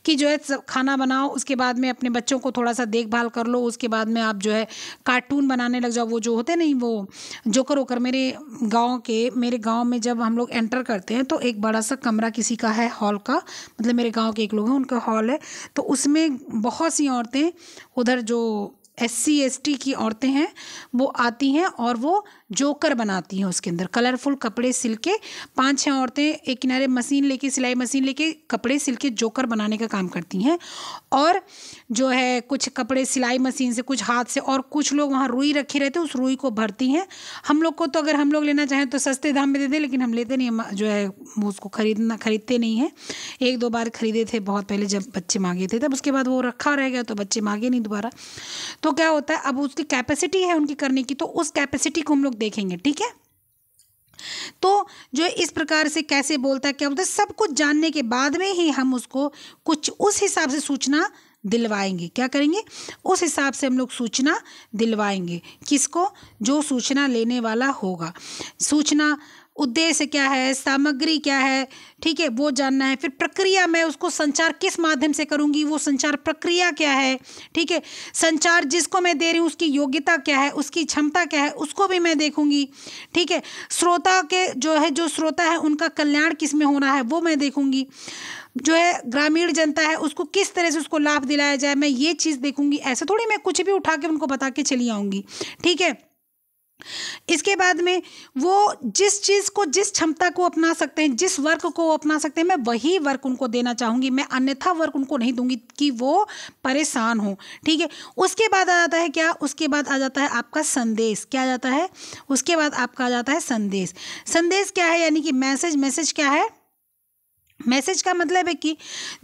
कि जो है खाना बनाओ, उसके बाद में अपने बच्चों को थोड़ा सा देखभाल कर लो, उसके बाद में आप जो है कार्टून बनाने लग जाओ, वो जो होते नहीं वो जोकर होकर। मेरे गांव में जब हम लोग एंटर करते हैं तो एक बड़ा सा कमरा किसी का है, हॉल का, मतलब मेरे गांव के एक लोग हैं, उनका हॉल है, तो उसमें बहुत सी औरतें उधर जो SC ST की औरतें हैं वो आती हैं और वो जोकर बनाती हैं, उसके अंदर कलरफुल कपड़े सिल के 5-6 औरतें एक किनारे मशीन लेके, सिलाई मशीन लेके कपड़े सिल के जोकर बनाने का काम करती हैं। और जो है कुछ कपड़े सिलाई मशीन से, कुछ हाथ से, और कुछ लोग वहाँ रुई रखे रहते हैं, उस रुई को भरती हैं। हम लोग को तो अगर हम लोग लेना चाहें तो सस्ते दाम में दे दें, लेकिन हम लेते नहीं, हम जो है वो उसको खरीदते नहीं हैं। 1-2 बार खरीदे थे बहुत पहले जब बच्चे मांगे थे, तब उसके बाद वो रखा रह गया तो बच्चे मांगे नहीं दोबारा। तो क्या होता है, अब उसकी कैपेसिटी है उनकी करने की, तो उस कैपेसिटी को हम लोग देखेंगे, ठीक है। तो जो है इस प्रकार से कैसे बोलता है, क्या बोलता है, सब कुछ जानने के बाद में ही हम उसको कुछ उस हिसाब से सूचना दिलवाएंगे। क्या करेंगे, उस हिसाब से हम लोग सूचना दिलवाएंगे। किसको, जो सूचना लेने वाला होगा। सूचना उद्देश्य क्या है, सामग्री क्या है, ठीक है, वो जानना है। फिर प्रक्रिया, मैं उसको संचार किस माध्यम से करूँगी, वो संचार प्रक्रिया क्या है, ठीक है। संचार जिसको मैं दे रही हूँ उसकी योग्यता क्या है, उसकी क्षमता क्या है, उसको भी मैं देखूँगी, ठीक है। श्रोता के जो श्रोता है उनका कल्याण किस में होना है वो मैं देखूँगी। जो है ग्रामीण जनता है उसको किस तरह से उसको लाभ दिलाया जाए, मैं ये चीज़ देखूँगी। ऐसे थोड़ी मैं कुछ भी उठा के उनको बता के चली आऊँगी, ठीक है। इसके बाद में वो जिस चीज़ को, जिस क्षमता को अपना सकते हैं, जिस वर्क को अपना सकते हैं, मैं वही वर्क उनको देना चाहूँगी, मैं अन्यथा वर्क उनको नहीं दूंगी कि वो परेशान हो, ठीक है। उसके बाद आ जाता है क्या, उसके बाद आ जाता है आपका संदेश। क्या आ जाता है, उसके बाद आपका आ जाता है संदेश। संदेश क्या है, यानी कि मैसेज क्या है। मैसेज का मतलब है कि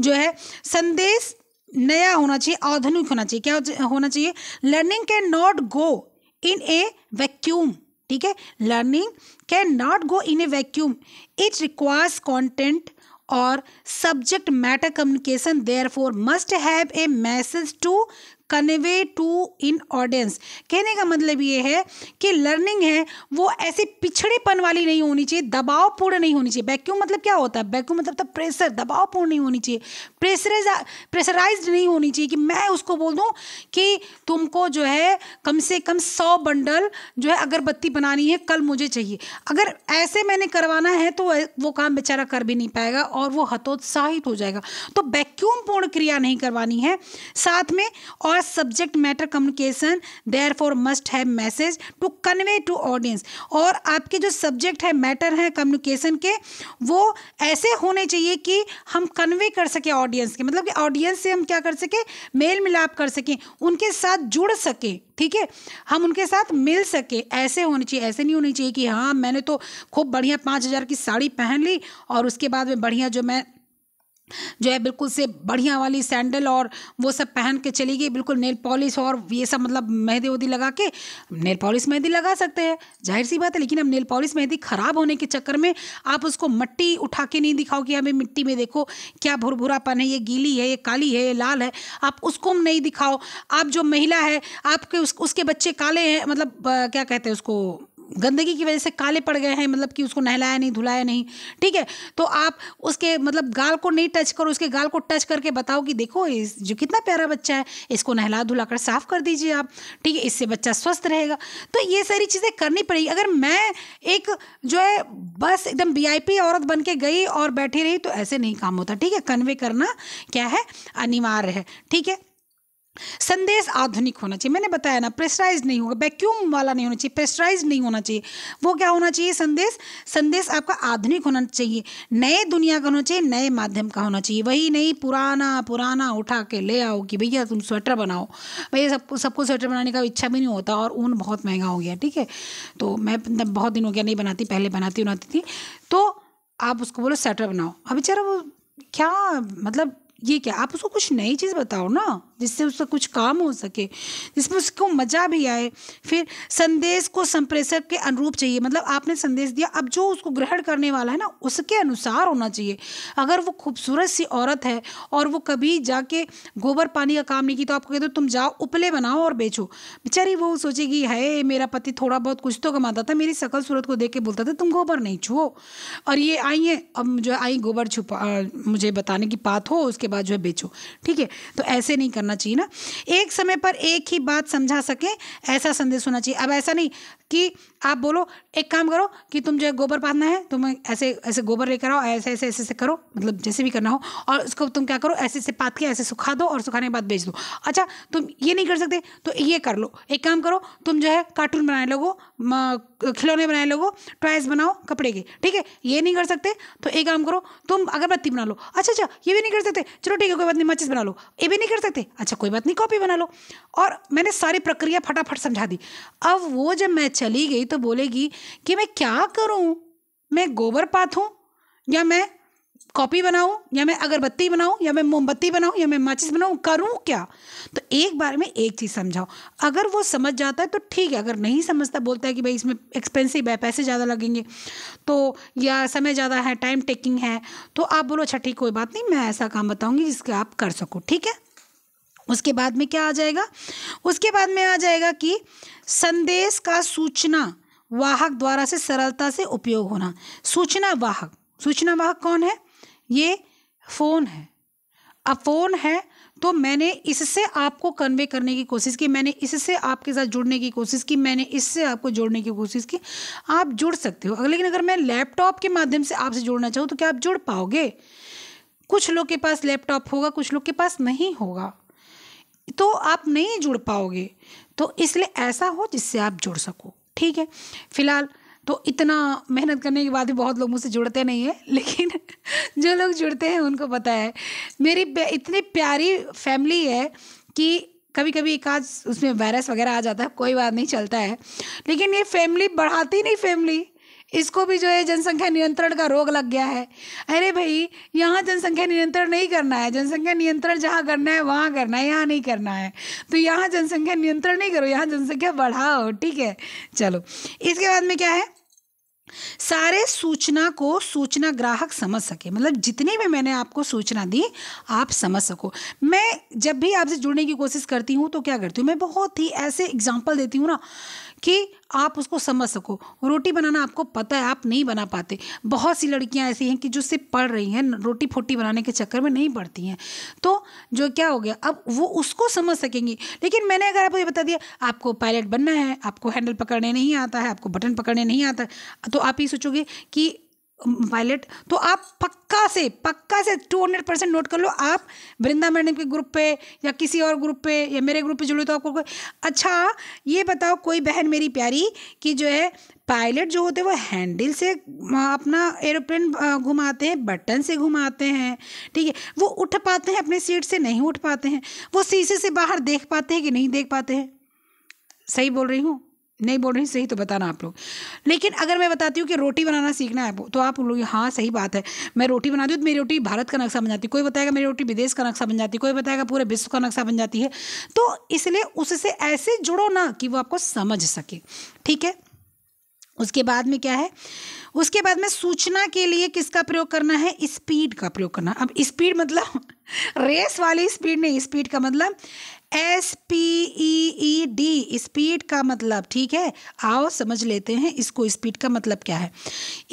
जो है संदेश नया होना चाहिए, आधुनिक होना चाहिए। क्या होना चाहिए, learning can not go in a vacuum, ठीक है। Learning can not go in a vacuum, it requires content और subject matter communication, therefore must have a message to convey to in audience. कहने का मतलब ये है कि लर्निंग है वो ऐसे पिछड़ेपन वाली नहीं होनी चाहिए, दबावपूर्ण नहीं होनी चाहिए। वैक्यूम मतलब क्या होता है, वैक्यूम मतलब प्रेशर, दबावपूर्ण नहीं होनी चाहिए, प्रेशराइज्ड नहीं होनी चाहिए कि मैं उसको बोल दूं कि तुमको जो है कम से कम 100 बंडल जो है अगरबत्ती बनानी है, कल मुझे चाहिए। अगर ऐसे मैंने करवाना है तो वो काम बेचारा कर भी नहीं पाएगा और वो हतोत्साहित हो जाएगा। तो वैक्यूम पूर्ण क्रिया नहीं करवानी है। साथ में और subject matter communication, therefore must have message to convey to audience. और आपके जो सब्जेक्ट है, मैटर है कम्युनिकेशन के, वो ऐसे होने चाहिए कि हम कन्वे कर सके ऑडियंस के, मतलब कि ऑडियंस से हम क्या कर सके, मेल मिलाप कर सकें, उनके साथ जुड़ सके, ठीक है, हम उनके साथ मिल सके। ऐसे होनी चाहिए। ऐसे नहीं होनी चाहिए कि हाँ मैंने तो खूब बढ़िया 5,000 की साड़ी पहन ली और उसके बाद में बढ़िया जो मैं जो है बिल्कुल से बढ़िया वाली सैंडल और वो सब पहन के चली गई, बिल्कुल नेल पॉलिश और ये सब, मतलब मेहंदी वेहंदी लगा के। नेल पॉलिश मेहंदी लगा सकते हैं, जाहिर सी बात है, लेकिन अब नेल पॉलिश मेहंदी खराब होने के चक्कर में आप उसको मट्टी उठा के नहीं दिखाओ कि हमें मिट्टी में देखो क्या भुरभुरापन है, ये गीली है, ये काली है, ये लाल है, आप उसको नहीं दिखाओ। आप जो महिला है, आपके उसके बच्चे काले हैं, मतलब क्या कहते हैं उसको, गंदगी की वजह से काले पड़ गए हैं, मतलब कि उसको नहलाया नहीं, धुलाया नहीं, ठीक है, तो आप उसके मतलब गाल को नहीं टच करो, उसके गाल को टच करके बताओ कि देखो इस जो कितना प्यारा बच्चा है, इसको नहला धुला कर साफ कर दीजिए आप, ठीक है, इससे बच्चा स्वस्थ रहेगा। तो ये सारी चीज़ें करनी पड़ेगी। अगर मैं एक जो है बस एकदम वीआईपी औरत बन के गई और बैठी रही तो ऐसे नहीं काम होता, ठीक है। कन्वे करना क्या है, अनिवार्य है, ठीक है। संदेश आधुनिक होना चाहिए, मैंने बताया ना, प्रेशराइज नहीं होगा, वैक्यूम वाला नहीं होना चाहिए, प्रेशराइज नहीं होना चाहिए। वो क्या होना चाहिए, संदेश आपका आधुनिक होना चाहिए, नए दुनिया का होना चाहिए, नए माध्यम का होना चाहिए। वही नहीं पुराना पुराना उठा के ले आओ कि भैया तुम स्वेटर बनाओ। भैया सबको स्वेटर बनाने का इच्छा भी नहीं होता और ऊन बहुत महंगा हो गया, ठीक है। तो मैं बहुत दिन हो गया नहीं बनाती, पहले बनाती थी। तो आप उसको बोलो स्वेटर बनाओ, अब बेचारा वो क्या, मतलब ये क्या, आप उसको कुछ नई चीज़ बताओ ना, जिससे उसका कुछ काम हो सके, जिसमें उसको मज़ा भी आए। फिर संदेश को संप्रेषक के अनुरूप चाहिए, मतलब आपने संदेश दिया, अब जो उसको ग्रहण करने वाला है ना उसके अनुसार होना चाहिए। अगर वो खूबसूरत सी औरत है और वो कभी जाके गोबर पानी का काम नहीं की, तो आपको कह दो तुम जाओ उपले बनाओ और बेचो, बेचारी वो सोचेगी है मेरा पति थोड़ा बहुत कुछ तो कमाता था, मेरी शकल सूरत को देख के बोलता था तुम गोबर नहीं छुओ, और ये आई है अब जो आई गोबर छुपा मुझे बताने की बात हो, उसके बाद जो है बेचो, ठीक है। तो ऐसे नहीं करना चाहिए ना, एक समय पर एक ही बात समझा सके ऐसा संदेश होना चाहिए। अब ऐसा नहीं कि आप बोलो एक काम करो कि तुम जो है गोबर पाथना है, तुम ऐसे ऐसे गोबर लेकर आओ, ऐसे ऐसे ऐसे ऐसे करो, मतलब जैसे भी करना हो, और उसको तुम क्या करो ऐसे ऐसे पाथ के ऐसे सुखा दो और सुखाने के बाद बेच दो। अच्छा तुम ये नहीं कर सकते तो ये कर लो, एक काम करो तुम जो है कार्टून बनाए लोगो, खिलौने बनाए लोगो, टॉयज बनाओ कपड़े के, ठीक है। ये नहीं कर सकते तो एक काम करो तुम अगरबत्ती बना लो। अच्छा ये भी नहीं कर सकते, चलो ठीक है कोई बात नहीं, माचिस बना लो। ये भी नहीं कर सकते, अच्छा कोई बात नहीं, कॉपी बना लो। और मैंने सारी प्रक्रिया फटाफट समझा दी। अब वो जब मैं चली गई तो बोलेगी कि मैं क्या करूं, मैं गोबर पाथूं या मैं कॉपी बनाऊं या मैं अगरबत्ती बनाऊं या मैं मोमबत्ती बनाऊं या मैं माचिस बनाऊं, करूं क्या। तो एक बार में एक चीज़ समझाओ, अगर वो समझ जाता है तो ठीक है, अगर नहीं समझता बोलता है कि भाई इसमें एक्सपेंसिव है, पैसे ज़्यादा लगेंगे तो, या समय ज़्यादा है, टाइम टेकिंग है, तो आप बोलो अच्छा ठीक कोई बात नहीं, मैं ऐसा काम बताऊंगी जिसके आप कर सको, ठीक है। उसके बाद में क्या आ जाएगा, उसके बाद में आ जाएगा कि संदेश का सूचना वाहक द्वारा से सरलता से उपयोग होना। सूचना वाहक कौन है, ये फ़ोन है। अब फ़ोन है तो मैंने इससे आपको कन्वे करने की कोशिश की, मैंने इससे आपके साथ जुड़ने की कोशिश की, मैंने इससे आपको जोड़ने की कोशिश की, आप जुड़ सकते हो। लेकिन अगर मैं लैपटॉप के माध्यम से आपसे जुड़ना चाहूँ तो क्या आप जुड़ पाओगे। कुछ लोग के पास लैपटॉप होगा, कुछ लोग के पास नहीं होगा, तो आप नहीं जुड़ पाओगे। तो इसलिए ऐसा हो जिससे आप जुड़ सको, ठीक है। फिलहाल तो इतना मेहनत करने के बाद भी बहुत लोग मुझसे जुड़ते नहीं हैं, लेकिन जो लोग जुड़ते हैं उनको पता है मेरी इतनी प्यारी फैमिली है कि कभी कभी एक आध उसमें वायरस वगैरह आ जाता है, कोई बात नहीं, चलता है, लेकिन ये फैमिली बढ़ाती नहीं, फैमिली इसको भी जो है जनसंख्या नियंत्रण का रोग लग गया है। अरे भाई यहाँ जनसंख्या नियंत्रण नहीं करना है, जनसंख्या नियंत्रण जहाँ करना है वहाँ करना है, यहाँ नहीं करना है। तो यहाँ जनसंख्या नियंत्रण नहीं करो, यहाँ जनसंख्या बढ़ाओ, ठीक है। चलो इसके बाद में क्या है, सारे सूचना को सूचना ग्राहक समझ सके, मतलब जितनी भी मैंने आपको सूचना दी आप समझ सको। मैं जब भी आपसे जुड़ने की कोशिश करती हूँ तो क्या करती हूँ, मैं बहुत ही ऐसे एग्जाम्पल देती हूँ ना कि आप उसको समझ सको। रोटी बनाना आपको पता है, आप नहीं बना पाते। बहुत सी लड़कियां ऐसी हैं कि जो सिर्फ पढ़ रही हैं, रोटी फोटी बनाने के चक्कर में नहीं पढ़ती हैं, तो जो क्या हो गया, अब वो उसको समझ सकेंगी। लेकिन मैंने अगर आपको ये बता दिया आपको पायलट बनना है, आपको हैंडल पकड़ने नहीं आता है, आपको बटन पकड़ने नहीं आता है, तो आप ये सोचोगे कि पायलट, तो आप पक्का से 200% नोट कर लो, आप वृंदा मैडम के ग्रुप पे या किसी और ग्रुप पे या मेरे ग्रुप पे जुड़े तो आपको अच्छा ये बताओ कोई बहन मेरी प्यारी कि जो है पायलट जो होते हैं वो हैंडल से अपना एरोप्लेन घुमाते हैं, बटन से घुमाते हैं, ठीक है। वो उठ पाते हैं अपने सीट से, नहीं उठ पाते हैं। वो शीशे से बाहर देख पाते हैं कि नहीं देख पाते हैं, सही बोल रही हूँ, नहीं बोल रही सही तो बताना आप लोग। लेकिन अगर मैं बताती हूँ कि रोटी बनाना सीखना है तो आप लोग हाँ सही बात है, मैं रोटी बनाती हूँ तो मेरी रोटी भारत का नक्शा बन जाती है, कोई बताएगा मेरी रोटी विदेश का नक्शा बन जाती है, कोई बताएगा पूरे विश्व का नक्शा बन जाती है। तो इसलिए उससे ऐसे जुड़ो ना कि वो आपको समझ सके, ठीक है। उसके बाद में क्या है, उसके बाद में सूचना के लिए किसका प्रयोग करना है, स्पीड का प्रयोग करना। अब स्पीड मतलब रेस वाली स्पीड नहीं, स्पीड का मतलब SPEED, स्पीड का मतलब, ठीक है। आओ समझ लेते हैं इसको, स्पीड का मतलब क्या है।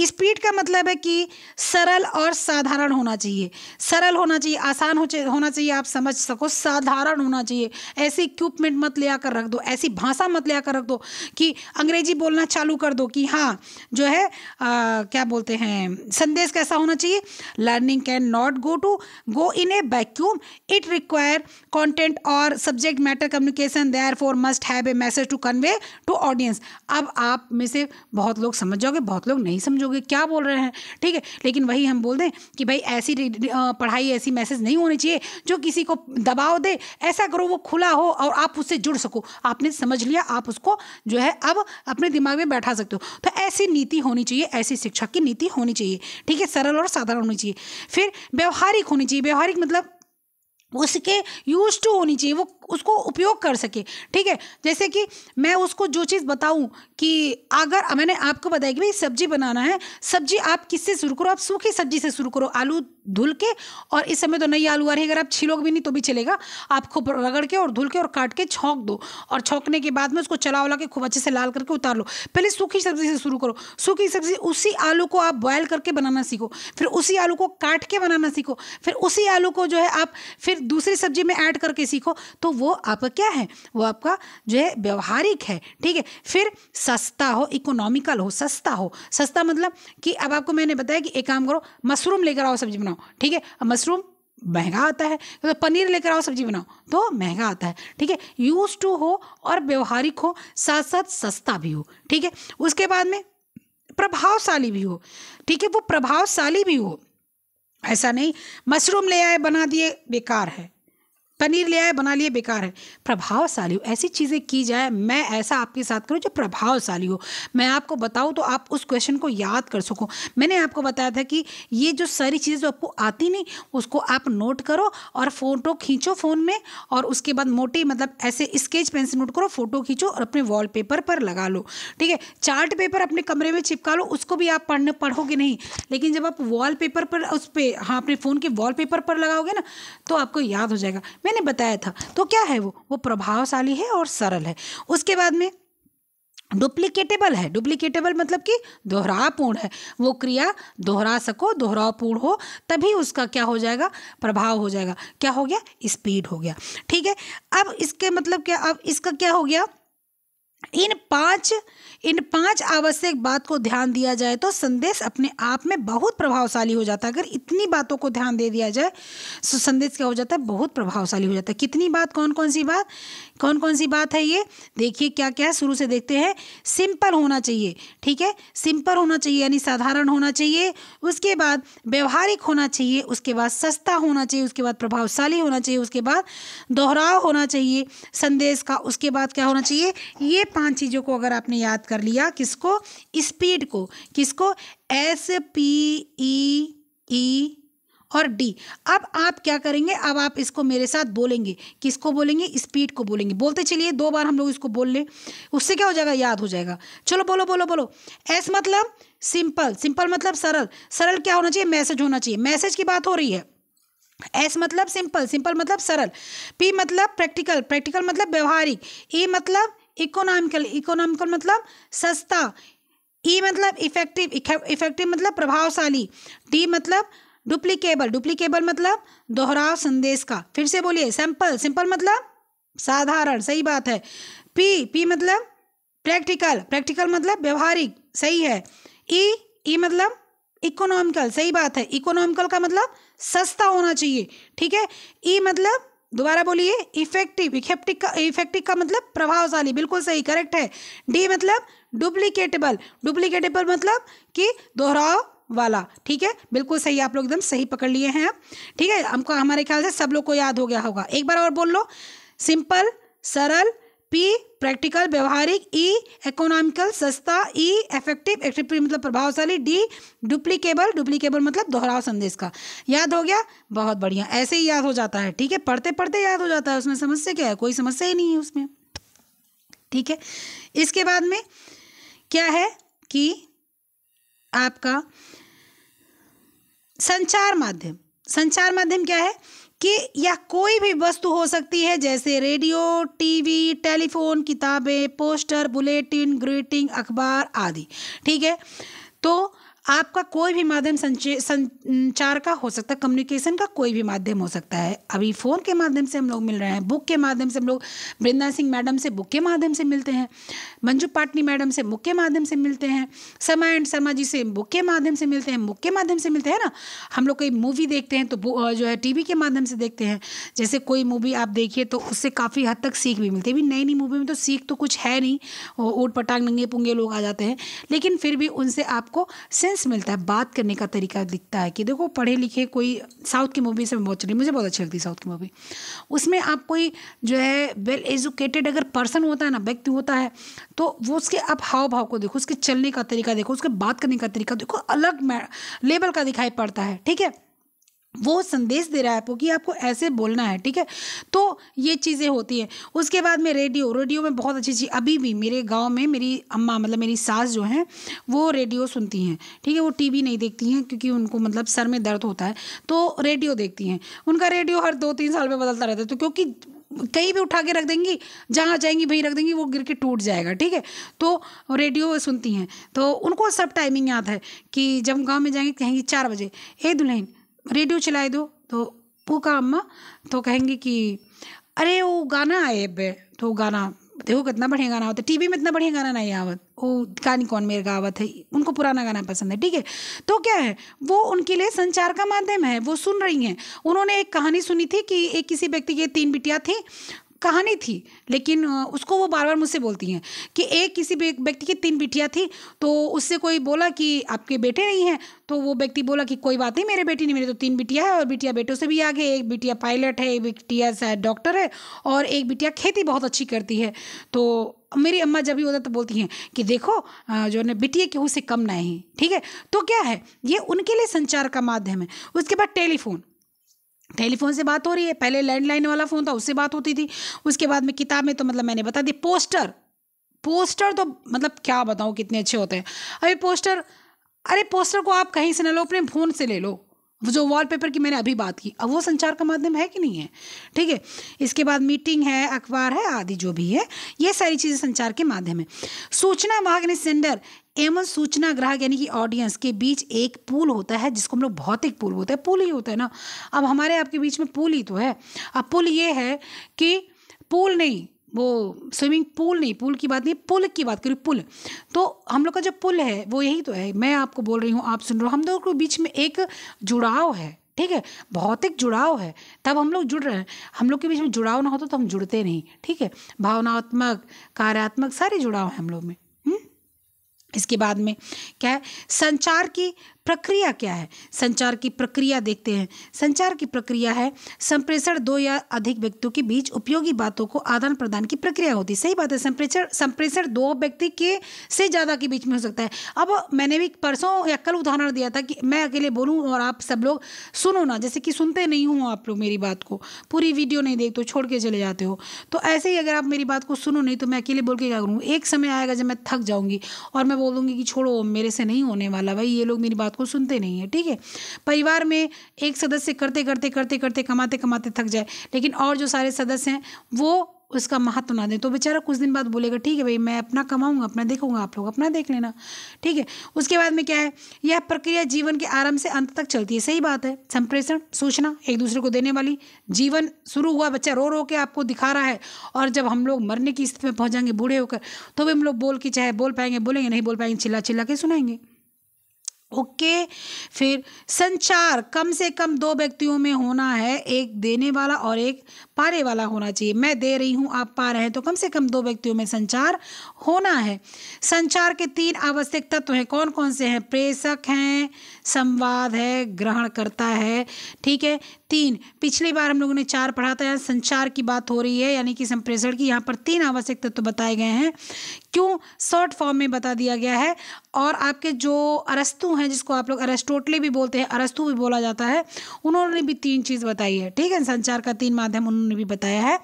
स्पीड का मतलब है कि सरल और साधारण होना चाहिए, सरल होना चाहिए, आसान होना चाहिए, आप समझ सको, साधारण होना चाहिए। ऐसे इक्विपमेंट मत ले आकर रख दो, ऐसी भाषा मत ले आकर रख दो कि अंग्रेजी बोलना चालू कर दो कि हाँ जो है क्या बोलते हैं, संदेश कैसा होना चाहिए, learning can not go in a vacuum, it require content और subject matter communication, therefore must have a message to convey to audience. अब आप में से बहुत लोग समझ जाओगे, बहुत लोग नहीं समझोगे क्या बोल रहे हैं, ठीक है। लेकिन वही हम बोल दें कि भाई ऐसी पढ़ाई, ऐसी मैसेज नहीं होनी चाहिए जो किसी को दबाव दे, ऐसा करो वो खुला हो और आप उससे जुड़ सको। आपने समझ लिया, आप उसको जो है अब अपने दिमाग में बैठा सकते हो। तो ऐसी नीति होनी चाहिए, ऐसी शिक्षा की नीति होनी चाहिए, ठीक है। सरल और साधारण होनी चाहिए। फिर व्यवहारिक होनी चाहिए, व्यवहारिक मतलब उसके यूज टू होनी चाहिए, वो उसको उपयोग कर सके, ठीक है। जैसे कि मैं उसको जो चीज़ बताऊं कि अगर मैंने आपको बताया कि भाई सब्जी बनाना है, सब्जी आप किससे शुरू करो, आप सूखी सब्जी से शुरू करो, आलू धुल के, और इस समय तो नई आलू आ रही है, अगर आप छीलोगे भी नहीं तो भी चलेगा, आप खूब रगड़ के और धुल के और काट के छौंक दो, और छौंकने के बाद में उसको चला उला के खूब अच्छे से लाल करके उतार लो। पहले सूखी सब्जी से शुरू करो, सूखी सब्जी, उसी आलू को आप बॉयल करके बनाना सीखो, फिर उसी आलू को काट के बनाना सीखो, फिर उसी आलू को जो है आप फिर दूसरी सब्जी में ऐड करके सीखो। तो वो आपका क्या है, वो आपका जो है व्यवहारिक है, ठीक है। फिर सस्ता हो, इकोनॉमिकल हो, सस्ता हो। सस्ता मतलब कि अब आपको मैंने बताया कि एक काम करो, मशरूम लेकर आओ सब्जी बनाओ, ठीक है। अब मशरूम महंगा आता है, तो पनीर लेकर आओ सब्जी बनाओ तो महंगा आता है, ठीक है। यूज टू हो और व्यवहारिक हो, साथ साथ सस्ता भी हो, ठीक है। उसके बाद में प्रभावशाली भी हो, ठीक है, वो प्रभावशाली भी हो। ऐसा नहीं मशरूम ले आए बना दिए बेकार है, पनीर ले आए बना लिए बेकार है। प्रभावशाली हो, ऐसी चीज़ें की जाए, मैं ऐसा आपके साथ करूँ जो प्रभावशाली हो। मैं आपको बताऊँ तो आप उस क्वेश्चन को याद कर सको। मैंने आपको बताया था कि ये जो सारी चीज़ें जो आपको आती नहीं, उसको आप नोट करो और फोटो खींचो फ़ोन में, और उसके बाद मोटी मतलब ऐसे स्केच पेन से नोट करो, फोटो खींचो और अपने वॉलपेपर पर लगा लो, ठीक है। चार्ट पेपर अपने कमरे में चिपका लो, उसको भी आप पढ़ोगे नहीं, लेकिन जब आप वॉलपेपर पर उस पर हाँ अपने फ़ोन के वॉलपेपर पर लगाओगे ना तो आपको याद हो जाएगा। मैंने बताया था। तो क्या है वो प्रभावशाली है और सरल है। उसके बाद में डुप्लीकेटेबल है। डुप्लीकेटेबल मतलब कि दोहरावपूर्ण है, वो क्रिया दोहरा सको, दोहरावपूर्ण हो, तभी उसका क्या हो जाएगा, प्रभाव हो जाएगा। क्या हो गया, स्पीड हो गया, ठीक है। अब इसके मतलब क्या, अब इसका क्या हो गया, इन पांच आवश्यक बात को ध्यान दिया जाए तो संदेश अपने आप में बहुत प्रभावशाली हो जाता है। अगर इतनी बातों को ध्यान दे दिया जाए तो संदेश क्या हो जाता है, बहुत प्रभावशाली हो जाता है। कितनी बात, कौन कौन सी बात है ये देखिए, क्या क्या है, शुरू से देखते हैं। सिंपल होना चाहिए, ठीक है, सिंपल होना चाहिए यानी साधारण होना चाहिए। उसके बाद व्यवहारिक होना चाहिए, उसके बाद सस्ता होना चाहिए, उसके बाद प्रभावशाली होना चाहिए, उसके बाद दोहराव होना चाहिए संदेश का, उसके बाद क्या होना चाहिए। ये 5 चीज़ों को अगर आपने याद कर लिया, किसको, स्पीड को, किसको, SPEE और D। अब आप क्या करेंगे, अब आप इसको मेरे साथ बोलेंगे, किसको बोलेंगे, स्पीड को बोलेंगे। बोलते चलिए, 2 बार हम लोग इसको बोल लें, उससे क्या हो जाएगा, याद हो जाएगा। चलो बोलो बोलो बोलो। S मतलब सिंपल, सिंपल मतलब सरल, सरल क्या होना चाहिए, मैसेज होना चाहिए, मैसेज की बात हो रही है। S मतलब सिंपल, सिंपल मतलब सरल। P मतलब प्रैक्टिकल, प्रैक्टिकल मतलब व्यवहारिक। E मतलब इकोनॉमिकल, इकोनॉमिकल मतलब सस्ता। E मतलब इफेक्टिव, इफेक्टिव मतलब प्रभावशाली। D मतलब डुप्लीकेबल, डुप्लीकेबल मतलब दोहराव संदेश का। फिर से बोलिए, सिंपल, सिंपल मतलब साधारण, सही बात है। P मतलब प्रैक्टिकल, प्रैक्टिकल मतलब व्यवहारिक, सही है। E मतलब इकोनॉमिकल, सही बात है, इकोनॉमिकल का मतलब सस्ता होना चाहिए, ठीक है। E मतलब, दोबारा बोलिए, इफेक्टिव, इफेक्टिव का मतलब प्रभावशाली, बिल्कुल सही, करेक्ट है। D मतलब डुप्लीकेटेबल, डुप्लीकेटेबल मतलब कि दोहराव वाला, ठीक है, बिल्कुल सही, आप लोग एकदम सही पकड़ लिए हैं आप, ठीक है। हमको, हमारे ख्याल से सब लोग को याद हो गया होगा। एक बार और बोल लो, सिंपल, सरल, पी प्रैक्टिकल व्यवहारिक, ई इकोनॉमिकल सस्ता, ई इफेक्टिव इफेक्टिव मतलब प्रभावशाली, डी डुप्लीकेबल डुप्लीकेबल मतलब दोहराव संदेश का। याद हो गया? बहुत बढ़िया, ऐसे ही याद हो जाता है। ठीक है, पढ़ते पढ़ते याद हो जाता है, उसमें समस्या क्या है? कोई समस्या ही नहीं है उसमें। ठीक है, इसके बाद में क्या है कि आपका संचार माध्यम। संचार माध्यम क्या है कि यह कोई भी वस्तु हो सकती है, जैसे रेडियो, टीवी, टेलीफोन, किताबें, पोस्टर, बुलेटिन, ग्रीटिंग, अखबार आदि। ठीक है, तो आपका कोई भी माध्यम संचार का हो सकता है, कम्युनिकेशन का कोई भी माध्यम हो सकता है। अभी फ़ोन के माध्यम से हम लोग मिल रहे हैं, बुक के माध्यम से हम लोग वृंदा सिंह मैडम से बुक के माध्यम से मिलते हैं, मंजू पाटनी मैडम से बुक के माध्यम से मिलते हैं, समा एंड शर्मा जी से बुक के माध्यम से मिलते हैं, बुक के माध्यम से मिलते हैं ना। हम लोग कोई मूवी देखते हैं तो जो है टीवी के माध्यम से देखते हैं। जैसे कोई मूवी आप देखिए तो उससे काफ़ी हद तक सीख भी मिलती है। अभी नई नई मूवी में तो सीख तो कुछ है नहीं, ऊट पटांग नंगे पुंगे लोग आ जाते हैं, लेकिन फिर भी उनसे आपको सेंस मिलता है, बात करने का तरीका दिखता है कि देखो पढ़े लिखे। कोई साउथ की मूवी से बहुत चली, मुझे बहुत अच्छी लगती है साउथ की मूवी। उसमें आप कोई जो है वेल एजुकेटेड अगर पर्सन होता है ना, व्यक्ति होता है, तो वो उसके आप हाव भाव को देखो, उसके चलने का तरीका देखो, उसके बात करने का तरीका देखो, अलग लेवल का दिखाई पड़ता है। ठीक है, वो संदेश दे रहा है आपको कि आपको ऐसे बोलना है। ठीक है, तो ये चीज़ें होती हैं। उसके बाद में रेडियो में बहुत अच्छी चीज़, अभी भी मेरे गांव में मेरी अम्मा मतलब मेरी सास जो हैं वो रेडियो सुनती हैं। ठीक है, वो टीवी नहीं देखती हैं क्योंकि उनको मतलब सर में दर्द होता है, तो रेडियो देखती हैं। उनका रेडियो हर 2-3 साल में बदलता रहता है, तो क्योंकि कहीं भी उठा के रख देंगी, जहाँ जाएंगी वहीं रख देंगी, वो गिर के टूट जाएगा। ठीक है, तो रेडियो सुनती हैं, तो उनको सब टाइमिंग याद है कि जब गांव में जाएंगे कहेंगी 4 बजे ए दुल्हन रेडियो चलाए दो, तो वो का अम्मा तो कहेंगी कि अरे वो गाना आए बे, तो गाना देखो कितना बढ़िया गाना होता है, टीवी में इतना बढ़िया गाना नहीं आवत, वो कहानी कौन मेरे का आवत है, उनको पुराना गाना पसंद है। ठीक है, तो क्या है, वो उनके लिए संचार का माध्यम है, वो सुन रही हैं। उन्होंने एक कहानी सुनी थी कि एक किसी व्यक्ति की 3 बिटियाँ थी, कहानी थी, लेकिन उसको वो बार बार मुझसे बोलती हैं कि एक किसी व्यक्ति की 3 बिटियाँ थी, तो उससे कोई बोला कि आपके बेटे नहीं हैं, तो वो व्यक्ति बोला कि कोई बात नहीं, मेरे बेटी नहीं, मेरे तो 3 बिटियाँ है, और बिटिया बेटों से भी आगे, एक बिटिया पायलट है, एक बिटिया शायद डॉक्टर है, और एक बिटिया खेती बहुत अच्छी करती है। तो मेरी अम्मा जब भी होता तो बोलती हैं कि देखो जो है बिटिया केहू से कम नहीं। ठीक है, तो क्या है, ये उनके लिए संचार का माध्यम है। उसके बाद टेलीफोन से बात हो रही है, पहले लैंडलाइन वाला फ़ोन था, उससे बात होती थी। उसके बाद में किताब में तो मतलब मैंने बता दी, पोस्टर तो मतलब क्या बताऊँ कितने अच्छे होते हैं। अभी अरे पोस्टर को आप कहीं से ना लो, अपने फ़ोन से ले लो, वो जो वॉलपेपर की मैंने अभी बात की, अब वो संचार का माध्यम है कि नहीं है? ठीक है, इसके बाद मीटिंग है, अखबार है आदि जो भी है, ये सारी चीज़ें संचार के माध्यम है। सूचना वाहक यानी सेंडर एवं सूचना ग्राहक यानी कि ऑडियंस के बीच एक पुल होता है, जिसको हम लोग भौतिक पुल बोलते हैं। पुल ही होता है ना, अब हमारे आपके बीच में पुल ही तो है। अब पुल ये है कि पुल नहीं, वो स्विमिंग पूल नहीं, पुल की बात नहीं, पुल की बात करूँ, पुल। तो हम लोग का जो पुल है वो यही तो है, मैं आपको बोल रही हूँ, आप सुन रहे हो, हम दोनों के बीच में एक जुड़ाव है। ठीक है, भौतिक जुड़ाव है, तब हम लोग जुड़ रहे हैं। हम लोग के बीच में जुड़ाव ना होता तो हम जुड़ते नहीं। ठीक है, भावनात्मक, कार्यात्मक सारे जुड़ाव हैं हम लोग में। इसके बाद में क्या है, संचार की प्रक्रिया क्या है? संचार की प्रक्रिया देखते हैं। संचार की प्रक्रिया है संप्रेषण 2 या अधिक व्यक्तियों के बीच उपयोगी बातों को आदान प्रदान की प्रक्रिया होती है। सही बात है, संप्रेषण 2 व्यक्ति के से ज़्यादा के बीच में हो सकता है। अब मैंने भी परसों या कल उदाहरण दिया था कि मैं अकेले बोलूँ और आप सब लोग सुनो ना, जैसे कि सुनते नहीं हो आप लोग मेरी बात को, पूरी वीडियो नहीं देखते हो, छोड़ के चले जाते हो। तो ऐसे ही अगर आप मेरी बात को सुनो नहीं तो मैं अकेले बोल के क्या करूँ? एक समय आएगा जब मैं थक जाऊँगी और मैं बोल दूँगी कि छोड़ो, मेरे से नहीं होने वाला भाई, ये लोग मेरी बात को सुनते नहीं है। ठीक है, परिवार में एक सदस्य करते करते कमाते कमाते थक जाए, लेकिन और जो सारे सदस्य हैं वो उसका महत्व ना दें, तो बेचारा कुछ दिन बाद बोलेगा ठीक है भाई, मैं अपना कमाऊंगा, अपना देखूंगा, आप लोग अपना देख लेना। ठीक है, उसके बाद में क्या है, यह प्रक्रिया जीवन के आरंभ से अंत तक चलती है। सही बात है, संप्रेषण सूचना एक दूसरे को देने वाली, जीवन शुरू हुआ, बच्चा रो रो के आपको दिखा रहा है, और जब हम लोग मरने की स्थिति में पहुंच जाएंगे बूढ़े होकर, तो भी हम लोग बोल के चाहे बोल पाएंगे, बोलेंगे नहीं बोल पाएंगे, चिल्ला चिल्ला के सुनाएंगे। ओके, फिर संचार कम से कम 2 व्यक्तियों में होना है, एक देने वाला और एक पाने वाला होना चाहिए। मैं दे रही हूँ, आप पा रहे हैं, तो कम से कम 2 व्यक्तियों में संचार होना है। संचार के 3 आवश्यक तत्व हैं, कौन कौन से हैं? प्रेषक हैं, संवाद है, ग्रहणकर्ता है। ठीक है, 3, पिछली बार हम लोगों ने 4 पढ़ा था, यहाँ संचार की बात हो रही है, यानी कि संप्रेषण की। यहाँ पर 3 आवश्यक तत्व बताए गए हैं। क्यों? शॉर्ट फॉर्म में बता दिया गया है। और आपके जो अरस्तु हैं, जिसको आप लोग अरिस्टोटले भी बोलते हैं, अरस्तु भी बोला जाता है, उन्होंने भी 3 चीज़ बताई है, ठीक है। संचार का 3 माध्यम उन्होंने भी बताया है।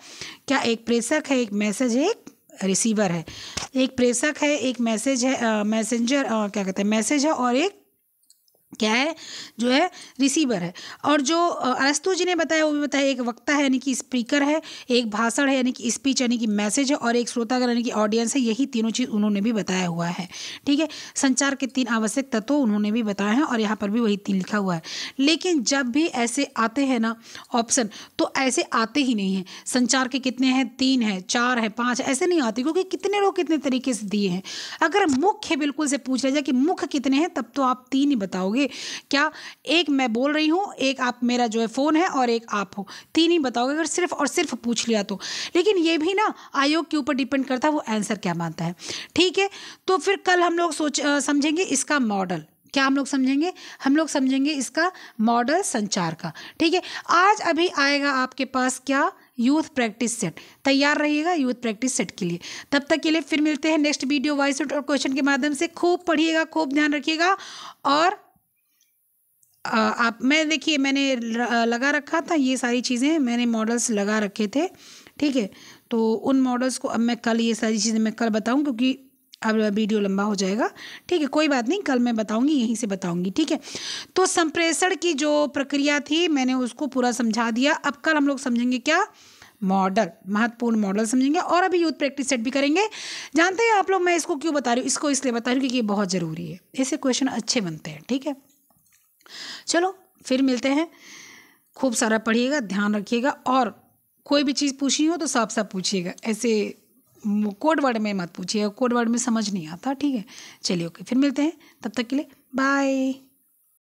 क्या? एक प्रेषक है, एक मैसेज है, एक रिसीवर है। एक प्रेषक है, एक मैसेज है, मैसेंजर, क्या कहते हैं, मैसेज है, और एक क्या है, जो है रिसीवर है। और जो अरस्तु जी ने बताया वो भी बताया, एक वक्ता है यानी कि स्पीकर है, एक भाषण है यानी कि स्पीच यानी कि मैसेज है, और एक श्रोतागण यानी कि ऑडियंस है। यही तीनों चीज़ उन्होंने भी बताया हुआ है, ठीक है। संचार के 3 आवश्यक तत्व उन्होंने भी बताए हैं, और यहाँ पर भी वही 3 लिखा हुआ है। लेकिन जब भी ऐसे आते हैं ना ऑप्शन, तो ऐसे आते ही नहीं हैं। संचार के कितने हैं? 3 है, 4 है, 5, ऐसे नहीं आते, क्योंकि कितने लोग कितने तरीके से दिए हैं। अगर मुख्य बिल्कुल से पूछ लिया जाए कि मुख्य कितने हैं, तब तो आप 3 ही बताओगे। क्या? एक मैं बोल रही हूँ, एक आप मेरा जो है फ़ोन है, और एक आप हो, 3 ही बताओगे अगर सिर्फ और सिर्फ पूछ लिया तो। लेकिन ये भी ना आयोग के ऊपर डिपेंड करता है वो आंसर क्या मानता है, ठीक है। तो फिर कल हम लोग समझेंगे इसका मॉडल। क्या हम लोग समझेंगे? हम लोग समझेंगे इसका मॉडल संचार का, ठीक है। आज अभी आएगा आपके पास क्या? Youth practice set. तैयार रहिएगा यूथ प्रैक्टिस सेट के लिए। तब तक के लिए फिर मिलते हैं नेक्स्ट वीडियो वॉइस नोट और क्वेश्चन के माध्यम से। खूब पढ़िएगा, खूब ध्यान रखिएगा। और आप मैं देखिए मैंने लगा रखा था, ये सारी चीज़ें मैंने मॉडल्स लगा रखे थे, ठीक है। तो उन मॉडल्स को अब मैं कल, ये सारी चीज़ें मैं कल बताऊं, क्योंकि अब वीडियो लंबा हो जाएगा, ठीक है। कोई बात नहीं, कल मैं बताऊंगी, यहीं से बताऊंगी, ठीक है। तो संप्रेषण की जो प्रक्रिया थी मैंने उसको पूरा समझा दिया। अब कल हम लोग समझेंगे क्या? मॉडल, महत्वपूर्ण मॉडल समझेंगे, और अभी यूथ प्रैक्टिस सेट भी करेंगे। जानते हैं आप लोग मैं इसको क्यों बता रही हूँ? इसको इसलिए बता रही हूँ क्योंकि ये बहुत ज़रूरी है, ऐसे क्वेश्चन अच्छे बनते हैं, ठीक है। चलो फिर मिलते हैं। खूब सारा पढ़िएगा, ध्यान रखिएगा, और कोई भी चीज़ पूछनी हो तो साफ साफ पूछिएगा, ऐसे कोड वर्ड में मत पूछिएगा, कोड वर्ड में समझ नहीं आता, ठीक है। चलिए ओके, फिर मिलते हैं, तब तक के लिए बाय।